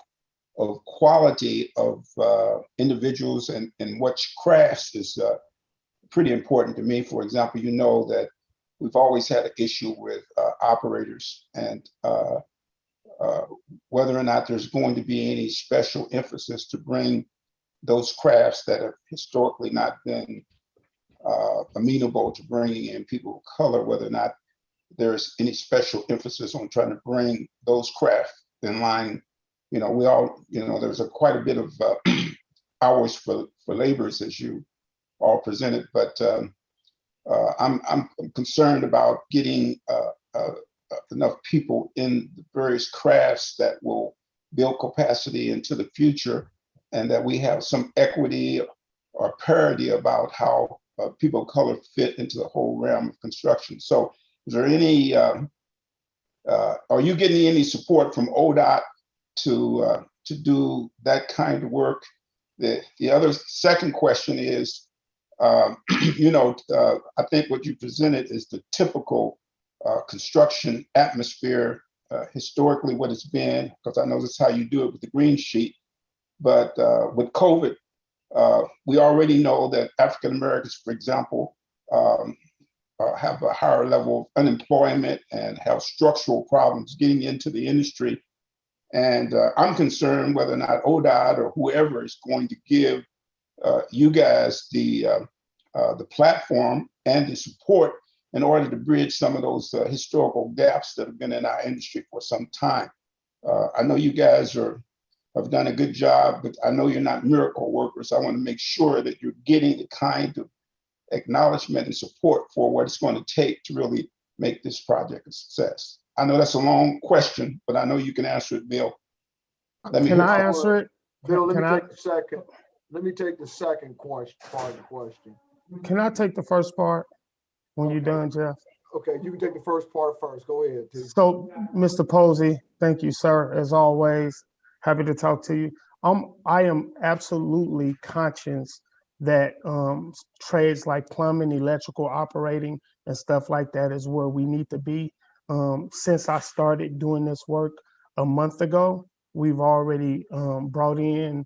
quality of individuals and which crafts is pretty important to me. For example, that we've always had an issue with operators and whether or not there's going to be any special emphasis to bring those crafts that have historically not been amenable to bringing in people of color, whether or not there's any special emphasis on trying to bring those craft in line. We all, there's quite a bit of hours for laborers, as you all presented, but I'm concerned about getting enough people in the various crafts that will build capacity into the future, and that we have some equity or parity about how people of color fit into the whole realm of construction. So is there any, are you getting any support from ODOT to do that kind of work? The other second question is, I think what you presented is the typical construction atmosphere, historically what it's been, because I know this is how you do it with the green sheet. But with COVID, we already know that African Americans, for example, have a higher level of unemployment and have structural problems getting into the industry. And I'm concerned whether or not ODOT or whoever is going to give you guys the platform and the support in order to bridge some of those historical gaps that have been in our industry for some time. I know you guys have done a good job, but I know you're not miracle workers. I want to make sure that you're getting the kind of acknowledgement and support for what it's going to take to really make this project a success. I know that's a long question, but I know you can answer it, Bill. Can I answer it? Bill, let me take the second. Let me take the second question, part of the question. Can I take the first part when you're done, Jeff? Okay, you can take the first part first. Go ahead, T. So, Mr. Posey, thank you, sir. As always, happy to talk to you. I am absolutely conscious that trades like plumbing, electrical operating, and stuff like that is where we need to be. Since I started doing this work a month ago, we've already brought in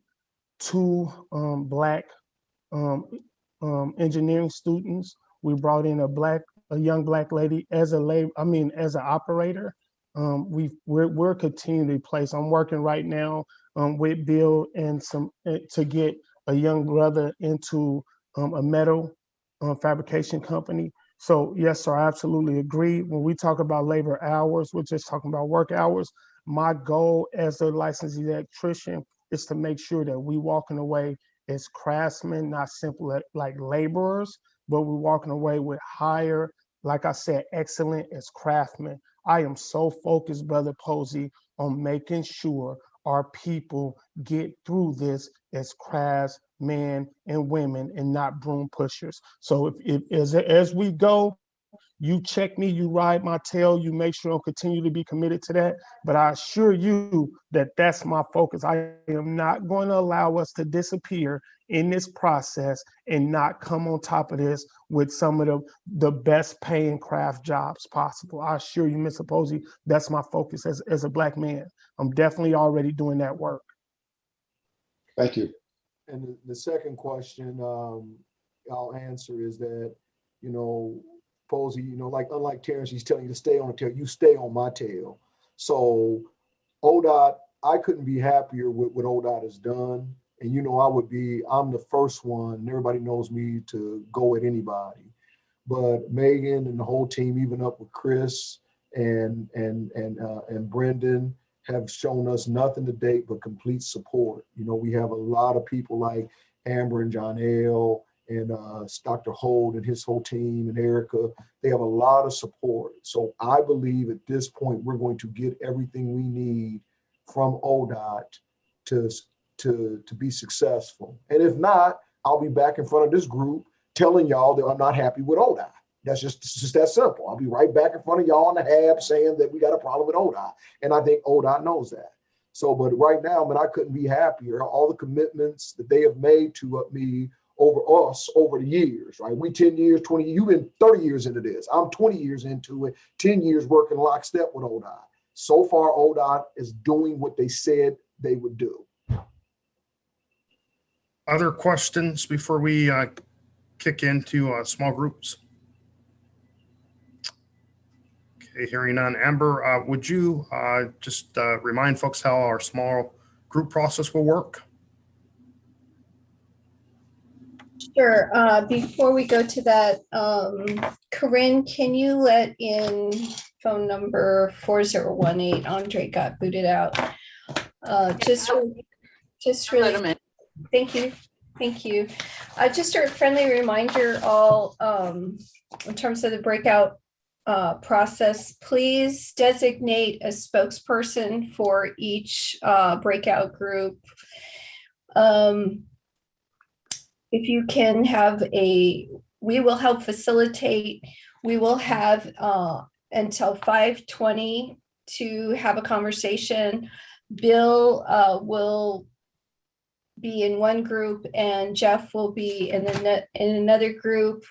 2 Black engineering students. We brought in a young Black lady as an operator. We're continually placed. I'm working right now with Bill and to get a young brother into a metal fabrication company. So yes, sir, I absolutely agree. When we talk about labor hours, we're just talking about work hours. My goal as a licensed electrician is to make sure that we walking away as craftsmen, not simply like laborers, but we're walking away with higher, like I said, excellent as craftsmen. I am so focused, Brother Posey, on making sure our people get through this as craftsmen and women and not broom pushers. So as we go, you check me, you ride my tail, you make sure I'll continue to be committed to that. But I assure you that that's my focus. I am not going to allow us to disappear in this process and not come on top of this with some of the best paying craft jobs possible. I assure you, Mr. Posey, that's my focus as a Black man. I'm definitely already doing that work. Thank you. And the second question I'll answer is that, Posey, like unlike Terrence, he's telling you to stay on the tail, you stay on my tail. So ODOT, I couldn't be happier with what ODOT has done. And I'm the first one, and everybody knows me to go at anybody. But Megan and the whole team, even up with Chris and Brendan, have shown us nothing to date but complete support. We have a lot of people like Amber and John L. and Dr. Holt and his whole team and Erica. They have a lot of support. So I believe at this point, we're going to get everything we need from ODOT to be successful. And if not, I'll be back in front of this group telling y'all that I'm not happy with ODOT. It's just that simple. I'll be right back in front of y'all on the HAB saying that we got a problem with ODOT. And I think ODOT knows that. So, but right now, I couldn't be happier. All the commitments that they have made to me over us over the years, right? We 10 years, 20, you've been 30 years into this. I'm 20 years into it, 10 years working lockstep with ODOT. So far, ODOT is doing what they said they would do. Other questions before we kick into small groups? Okay, hearing none. Amber, would you just remind folks how our small group process will work? Sure. Before we go to that, Corinne, can you let in phone number 4018? Andre got booted out. Just really, thank you. Thank you. Just a friendly reminder all, in terms of the breakout process, please designate a spokesperson for each breakout group. If you can have we will help facilitate. We will have until 5:20 to have a conversation. Bill will be in one group and Jeff will be in another group.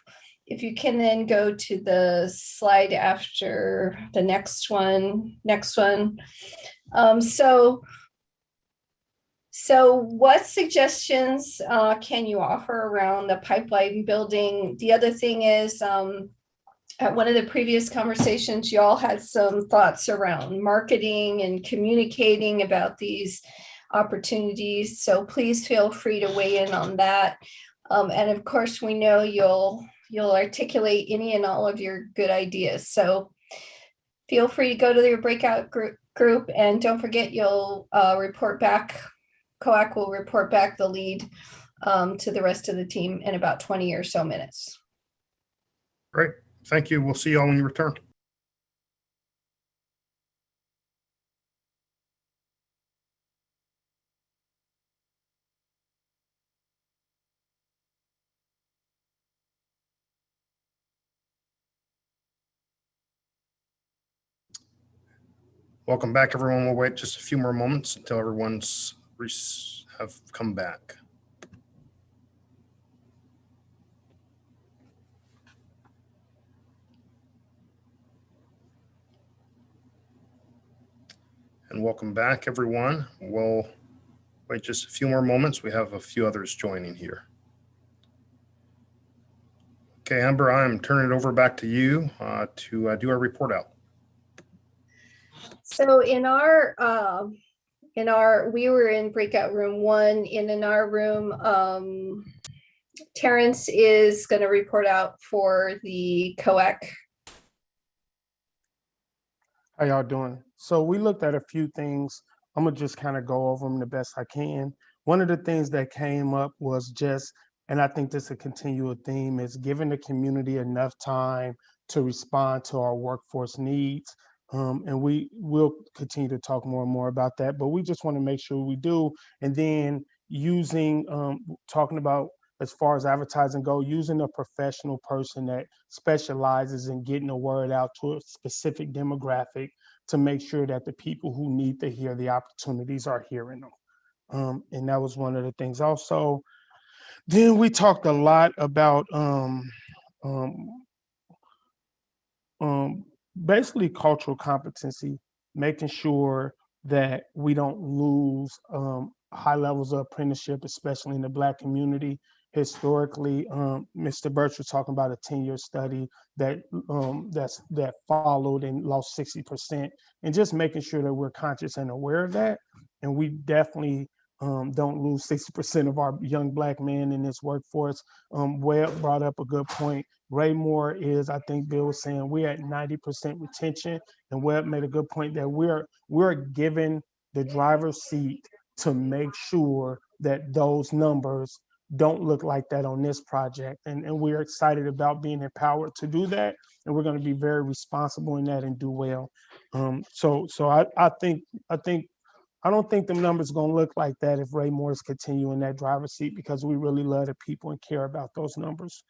If you can then go to the slide after the next one. So what suggestions can you offer around the pipeline building? The other thing is, at one of the previous conversations, you all had some thoughts around marketing and communicating about these opportunities. So please feel free to weigh in on that. And of course, we know you'll articulate any and all of your good ideas. So feel free to go to your breakout group and don't forget you'll report back. COAC will report back the lead to the rest of the team in about 20 or so minutes. Great. Thank you. We'll see you all when you return. Welcome back, everyone. We'll wait just a few more moments until everyone's have come back. And welcome back, everyone. We'll wait just a few more moments. We have a few others joining here. Okay, Amber, I'm turning it over back to you to do our report out. So we were in breakout room 1, and in our room, Terence is going to report out for the COAC. How y'all doing? So we looked at a few things. I'm gonna just kind of go over them the best I can. One of the things that came up was just, and I think this is a continual theme, is giving the community enough time to respond to our workforce needs. And we will continue to talk more and more about that, but we just want to make sure we do. And then using, talking about as far as advertising go, using a professional person that specializes in getting the word out to a specific demographic to make sure that the people who need to hear the opportunities are hearing them. And that was one of the things. Also, then we talked a lot about basically cultural competency, making sure that we don't lose high levels of apprenticeship, especially in the Black community. Historically, Mr. Birch was talking about a 10-year study that followed and lost 60%, and just making sure that we're conscious and aware of that. And we definitely don't lose 60% of our young Black men in this workforce. Webb brought up a good point. Raymore is, I think Bill was saying, we're at 90% retention, and Webb made a good point that we're given the driver's seat to make sure that those numbers don't look like that on this project. And we're excited about being empowered to do that. And we're going to be very responsible in that and do well. So I don't think the numbers are going to look like that if Raymore is continuing that driver's seat, because we really love the people and care about those numbers.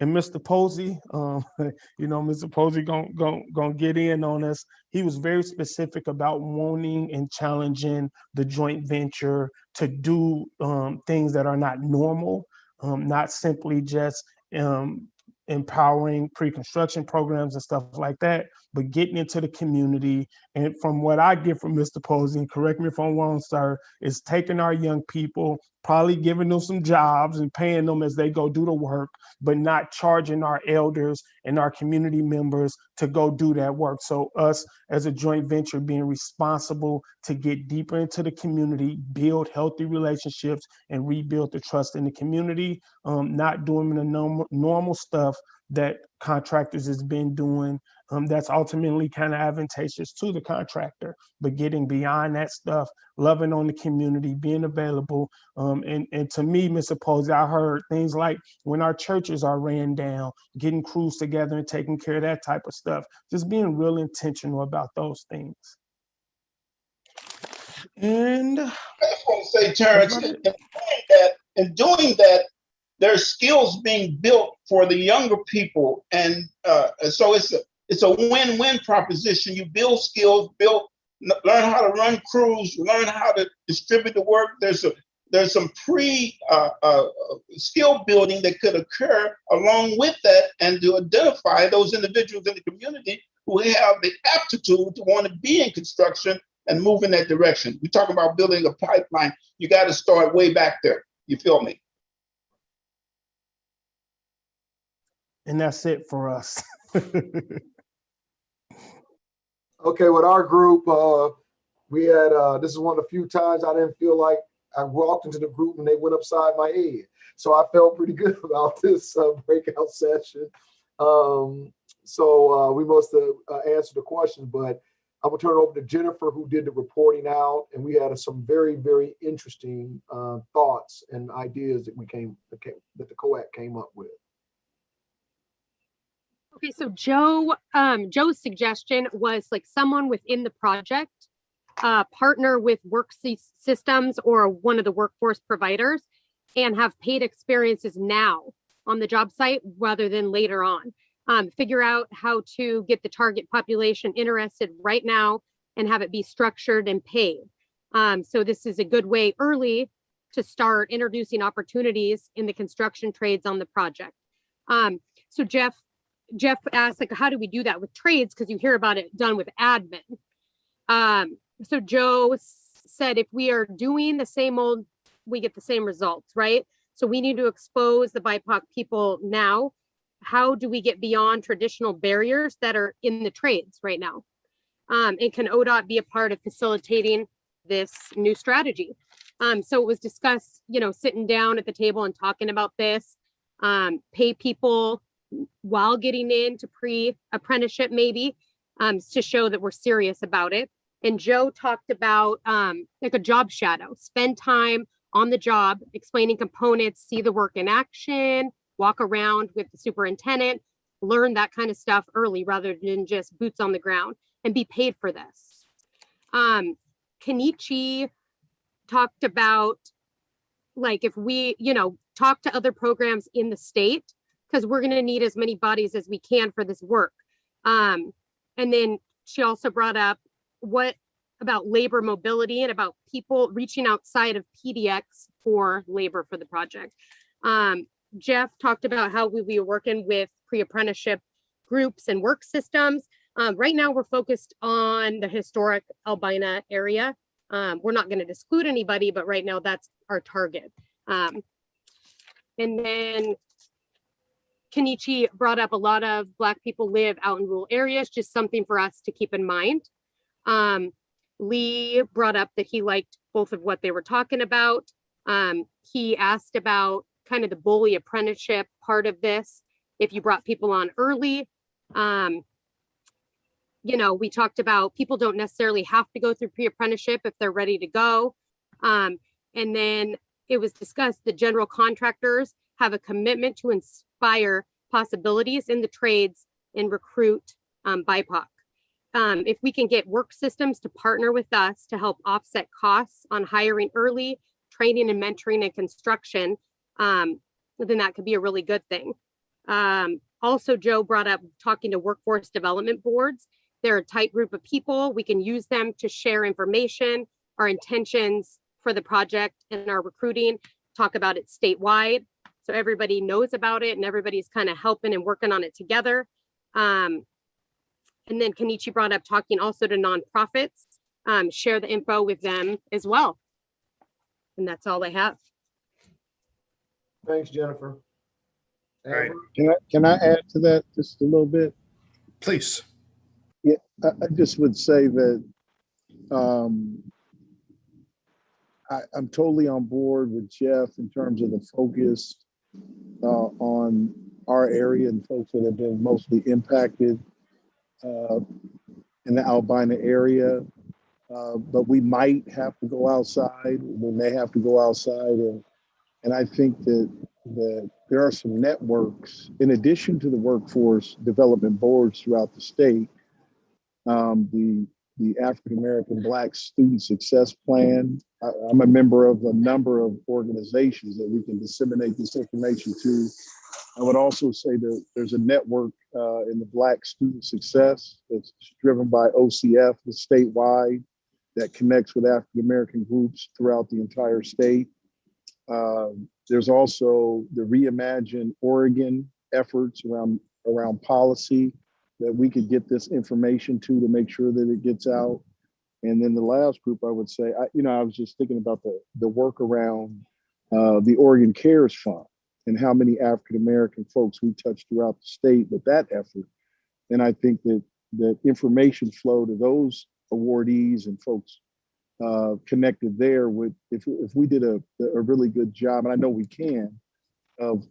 And Mr. Posey, Mr. Posey gonna get in on us. He was very specific about wanting and challenging the joint venture to do things that are not normal, not simply just empowering pre-construction programs and stuff like that, but getting into the community. And from what I get from Mr. Posey, and correct me if I'm wrong, sir, is taking our young people probably giving them some jobs and paying them as they go do the work, but not charging our elders and our community members to go do that work. So us as a joint venture being responsible to get deeper into the community, build healthy relationships and rebuild the trust in the community, not doing the normal stuff that contractors has been doing. That's ultimately kind of advantageous to the contractor, but getting beyond that stuff, loving on the community, being available. And to me, Mr. Posey, I heard things like when our churches are ran down, getting crews together and taking care of that type of stuff, just being real intentional about those things. And I just want to say, Terrence, in doing that, there's skills being built for the younger people, and so it's a win-win proposition. You build skills, learn how to run crews, learn how to distribute the work. There's some skill building that could occur along with that, and to identify those individuals in the community who have the aptitude to want to be in construction and move in that direction. We talk about building a pipeline. You got to start way back there. You feel me? And that's it for us. Okay, with our group, we had, this is one of the few times I didn't feel like I walked into the group and they went upside my head. So I felt pretty good about this breakout session. So we must have answered the question, but I'm gonna turn it over to Jennifer, who did the reporting out, and we had some very, very interesting thoughts and ideas that that the COAC came up with. Okay, so Joe's suggestion was like someone within the project partner with work systems or one of the workforce providers and have paid experiences now on the job site rather than later on. Figure out how to get the target population interested right now and have it be structured and paid. So this is a good way early to start introducing opportunities in the construction trades on the project. So Jeff asked, like, how do we do that with trades? Because you hear about it done with admin. So Joe said, if we are doing the same old, we get the same results, right? So we need to expose the BIPOC people now. How do we get beyond traditional barriers that are in the trades right now? And can ODOT be a part of facilitating this new strategy? So it was discussed, sitting down at the table and talking about this, pay people while getting into pre-apprenticeship maybe, to show that we're serious about it. And Joe talked about like a job shadow, spend time on the job, explaining components, see the work in action, walk around with the superintendent, learn that kind of stuff early rather than just boots on the ground, and be paid for this. Kenichi talked about, like, if we, talk to other programs in the state, because we're going to need as many bodies as we can for this work. And then she also brought up what about labor mobility and about people reaching outside of PDX for labor for the project. Jeff talked about how we were working with pre-apprenticeship groups and work systems. Right now we're focused on the historic Albina area. We're not going to exclude anybody, but right now that's our target. And then Kenichi brought up a lot of Black people live out in rural areas, just something for us to keep in mind. Lee brought up that he liked both of what they were talking about. He asked about kind of the bully apprenticeship part of this. If you brought people on early, we talked about people don't necessarily have to go through pre-apprenticeship if they're ready to go. And then it was discussed that general contractors have a commitment to inspire possibilities in the trades and recruit BIPOC. If we can get work systems to partner with us to help offset costs on hiring early, training and mentoring and construction, then that could be a really good thing. Also, Joe brought up talking to workforce development boards. They're a tight group of people. We can use them to share information, our intentions for the project and our recruiting, talk about it statewide. So everybody knows about it and everybody's kind of helping and working on it together. And then Kenichi brought up talking also to nonprofits, share the info with them as well. And that's all I have. Thanks, Jennifer. Right. Amber? Can I add to that just a little bit? Please. Yeah, I just would say that I'm totally on board with Jeff in terms of the focus on our area and folks that have been mostly impacted in the Albina area. But we might have to go outside. We may have to go outside, and I think that there are some networks in addition to the workforce development boards throughout the state. The African American Black Student Success Plan. I'm a member of a number of organizations that we can disseminate this information to. I would also say that there's a network in the Black Student Success that's driven by OCF, that's statewide, that connects with African American groups throughout the entire state. There's also the Reimagine Oregon efforts around policy that we could get this information to make sure that it gets out. And then the last group, I would say, I was just thinking about the work around the Oregon Cares Fund and how many African American folks we touch throughout the state with that effort. And I think that information flow to those awardees and folks connected there would, if we did a really good job, and I know we can, of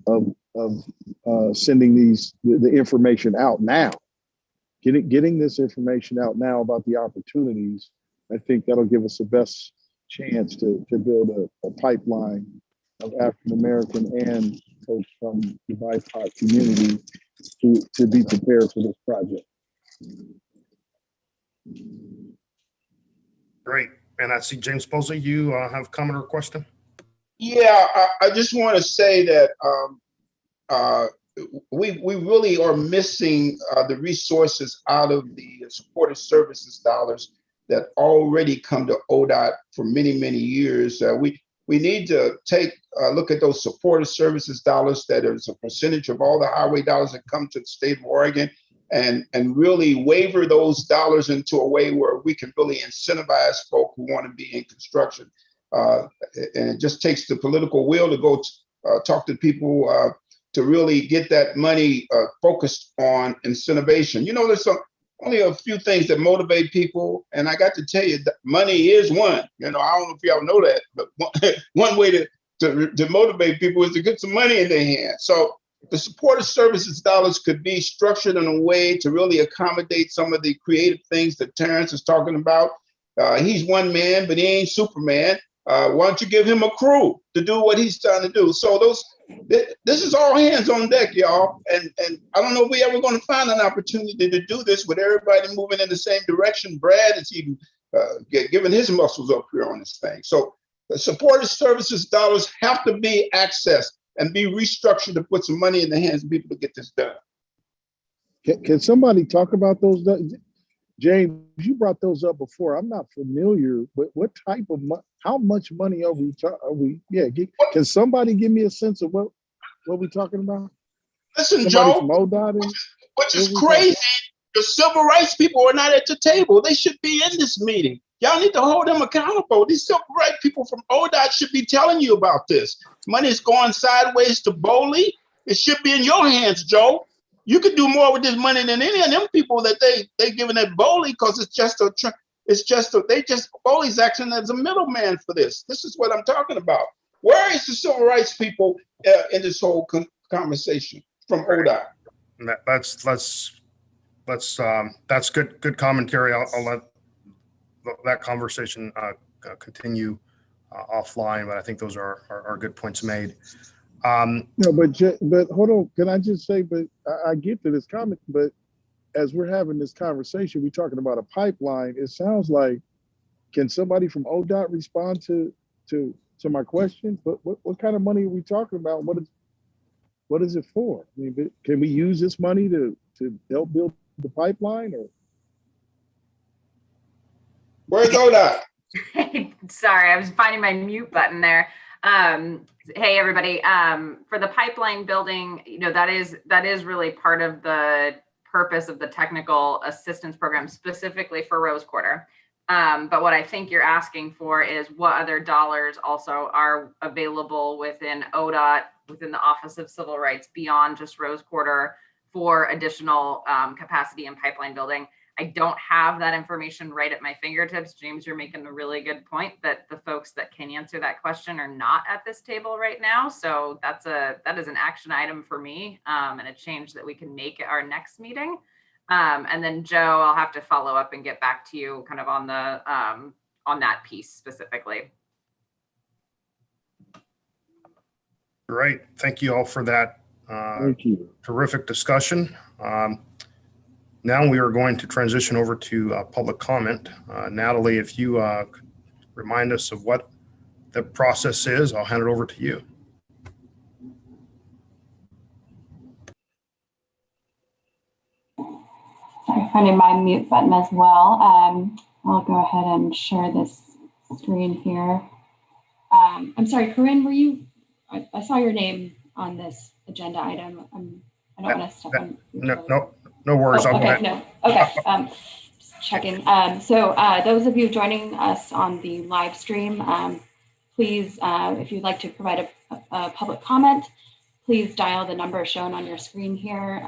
sending the information out now, getting this information out now about the opportunities, I think that'll give us the best chance to build a pipeline of African American and folks from the BIPOC community to be prepared for this project. Great. And I see James Posey, you have a comment or question? Yeah, I just want to say that we really are missing the resources out of the supportive services dollars that already come to ODOT for many, many years. We need to take a look at those supportive services dollars that is a percentage of all the highway dollars that come to the state of Oregon, and really waiver those dollars into a way where we can really incentivize folk who want to be in construction. And it just takes the political will to go talk to people to really get that money focused on incentivization. You know, there's only a few things that motivate people, and I got to tell you, that money is one. You know, I don't know if y'all know that, but one way to motivate people is to get some money in their hands. So the supportive services dollars could be structured in a way to really accommodate some of the creative things that Terence is talking about. He's one man, but he ain't Superman. Why don't you give him a crew to do what he's trying to do? So this is all hands on deck, y'all. And I don't know if we're ever going to find an opportunity to do this with everybody moving in the same direction. Brad is even giving his muscles up here on this thing. So the supportive services dollars have to be accessed and be restructured to put some money in the hands of people to get this done. Can somebody talk about those? James, you brought those up before. I'm not familiar, but what type of how much money are we? Yeah, can somebody give me a sense of what we talking about? Listen, somebody Joe, from ODOT which is crazy. The civil rights people are not at the table. They should be in this meeting. Y'all need to hold them accountable. These civil rights people from ODOT should be telling you about this. Money is going sideways to Boley. It should be in your hands, Joe. You could do more with this money than any of them people that they giving at Boley, because Boley's acting as a middleman for this. This is what I'm talking about. Where is the civil rights people in this whole conversation from ODOT? That's good commentary. I'll let that conversation continue offline, but I think those are good points made. No, but hold on. Can I just say, but I get to this comment, but as we're having this conversation, we're talking about a pipeline. It sounds like, can somebody from ODOT respond to my question? What kind of money are we talking about? What is it for? I mean, can we use this money to help build the pipeline, or? Where's ODOT? Sorry, I was finding my mute button there. Hey, everybody. For the pipeline building, you know, that is really part of the purpose of the technical assistance program, specifically for Rose Quarter. But what I think you're asking for is what other dollars also are available within ODOT within the Office of Civil Rights beyond just Rose Quarter for additional capacity and pipeline building. I don't have that information right at my fingertips. James, you're making a really good point that the folks that can answer that question are not at this table right now. So that is an action item for me, and a change that we can make at our next meeting. And then Joe, I'll have to follow up and get back to you kind of on the on that piece specifically. Great. Thank you all for that Thank you. terrific discussion. Now we are going to transition over to public comment. Natalie, if you could remind us of what the process is, I'll hand it over to you. Sorry, finding my mute button as well. I'll go ahead and share this screen here. I'm sorry, Corinne, were you, I saw your name on this agenda item. I don't want to step on. No worries. Oh, okay, no, okay, just checking. So those of you joining us on the live stream, please, if you'd like to provide a public comment, please dial the number shown on your screen here,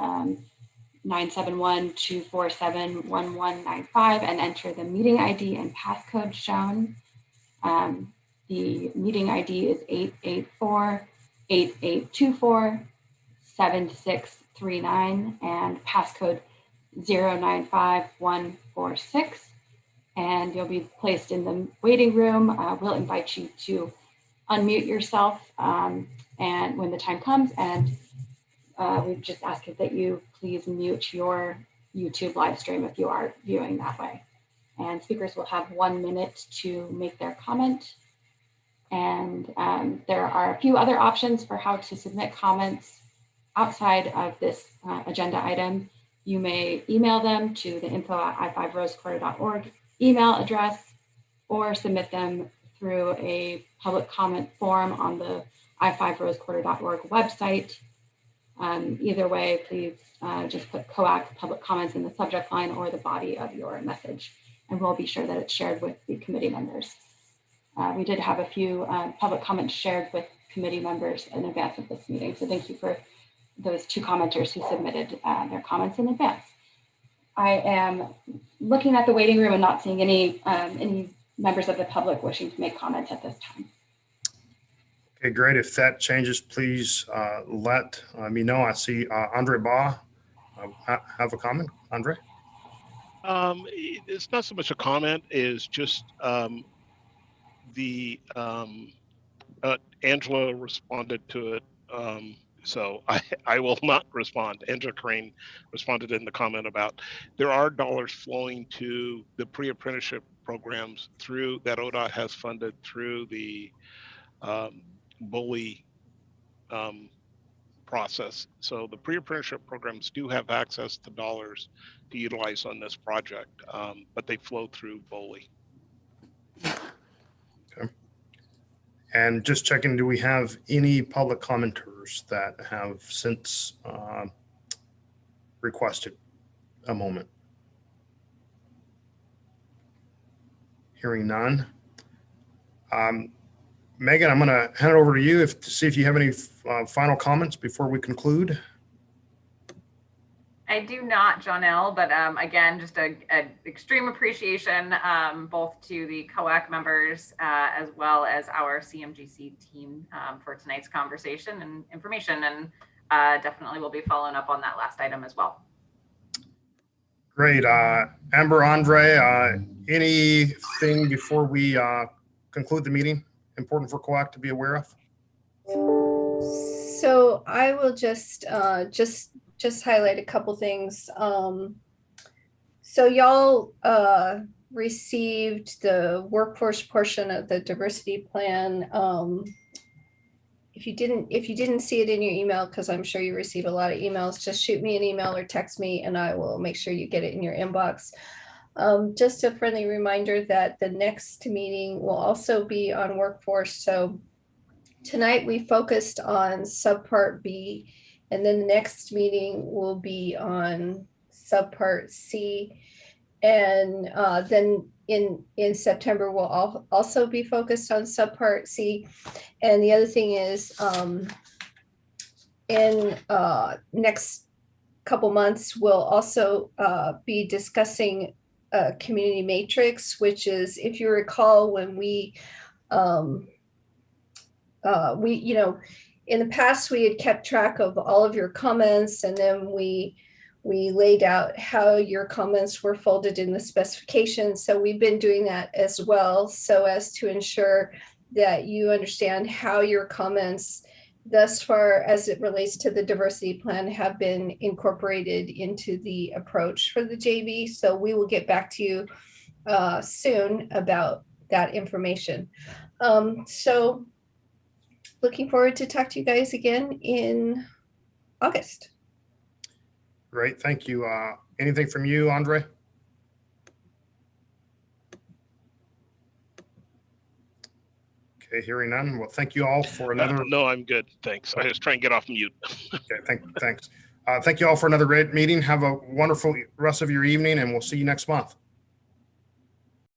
971-247-1195, and enter the meeting ID and passcode shown. The meeting ID is 884-8824-7639 and passcode 095146. And you'll be placed in the waiting room. We'll invite you to unmute yourself and when the time comes, and we just ask that you please mute your YouTube live stream if you are viewing that way. And speakers will have 1 minute to make their comment. And there are a few other options for how to submit comments outside of this agenda item. You may email them to the info@i5rosequarter.org email address, or submit them through a public comment form on the i5rosequarter.org website. Either way, please just put COAC public comments in the subject line or the body of your message, and we'll be sure that it's shared with the committee members. We did have a few public comments shared with committee members in advance of this meeting, so thank you for those 2 commenters who submitted their comments in advance. I am looking at the waiting room and not seeing any members of the public wishing to make comments at this time. Okay, great. If that changes, please let me know. I see Andre Ba have a comment. Andre? It's not so much a comment, is just Angela responded to it. So I will not respond. Angela Crane responded in the comment about there are dollars flowing to the pre-apprenticeship programs through that ODOT has funded through the bully process. So the pre-apprenticeship programs do have access to dollars to utilize on this project, but they flow through bully. Okay. And just checking, do we have any public commenters that have since requested a moment? Hearing none. Megan, I'm going to hand it over to you to see if you have any final comments before we conclude. I do not, Jonelle, but again, just an extreme appreciation both to the COAC members as well as our CMGC team for tonight's conversation and information, and definitely we'll be following up on that last item as well. Great. Amber, Andre, anything before we conclude the meeting important for COAC to be aware of? So I will just highlight a couple things. So y'all received the workforce portion of the diversity plan. If you didn't see it in your email, because I'm sure you receive a lot of emails, just shoot me an email or text me and I will make sure you get it in your inbox. Just a friendly reminder that the next meeting will also be on workforce. So tonight we focused on subpart B, and then the next meeting will be on subpart C. And then in September, we'll also be focused on subpart C. And the other thing is in next couple months, we'll also be discussing a community matrix, which is, if you recall, when we, you know, in the past, we had kept track of all of your comments, and then we laid out how your comments were folded in the specifications. So we've been doing that as well, so as to ensure that you understand how your comments thus far as it relates to the diversity plan have been incorporated into the approach for the JV. So we will get back to you soon about that information. So looking forward to talk to you guys again in August. Great, thank you. Anything from you, Andre? Okay, hearing none. Well, thank you all for another. No, I'm good. Thanks. I was trying to get off mute. Okay, thanks. Thank you all for another great meeting. Have a wonderful rest of your evening, and we'll see you next month.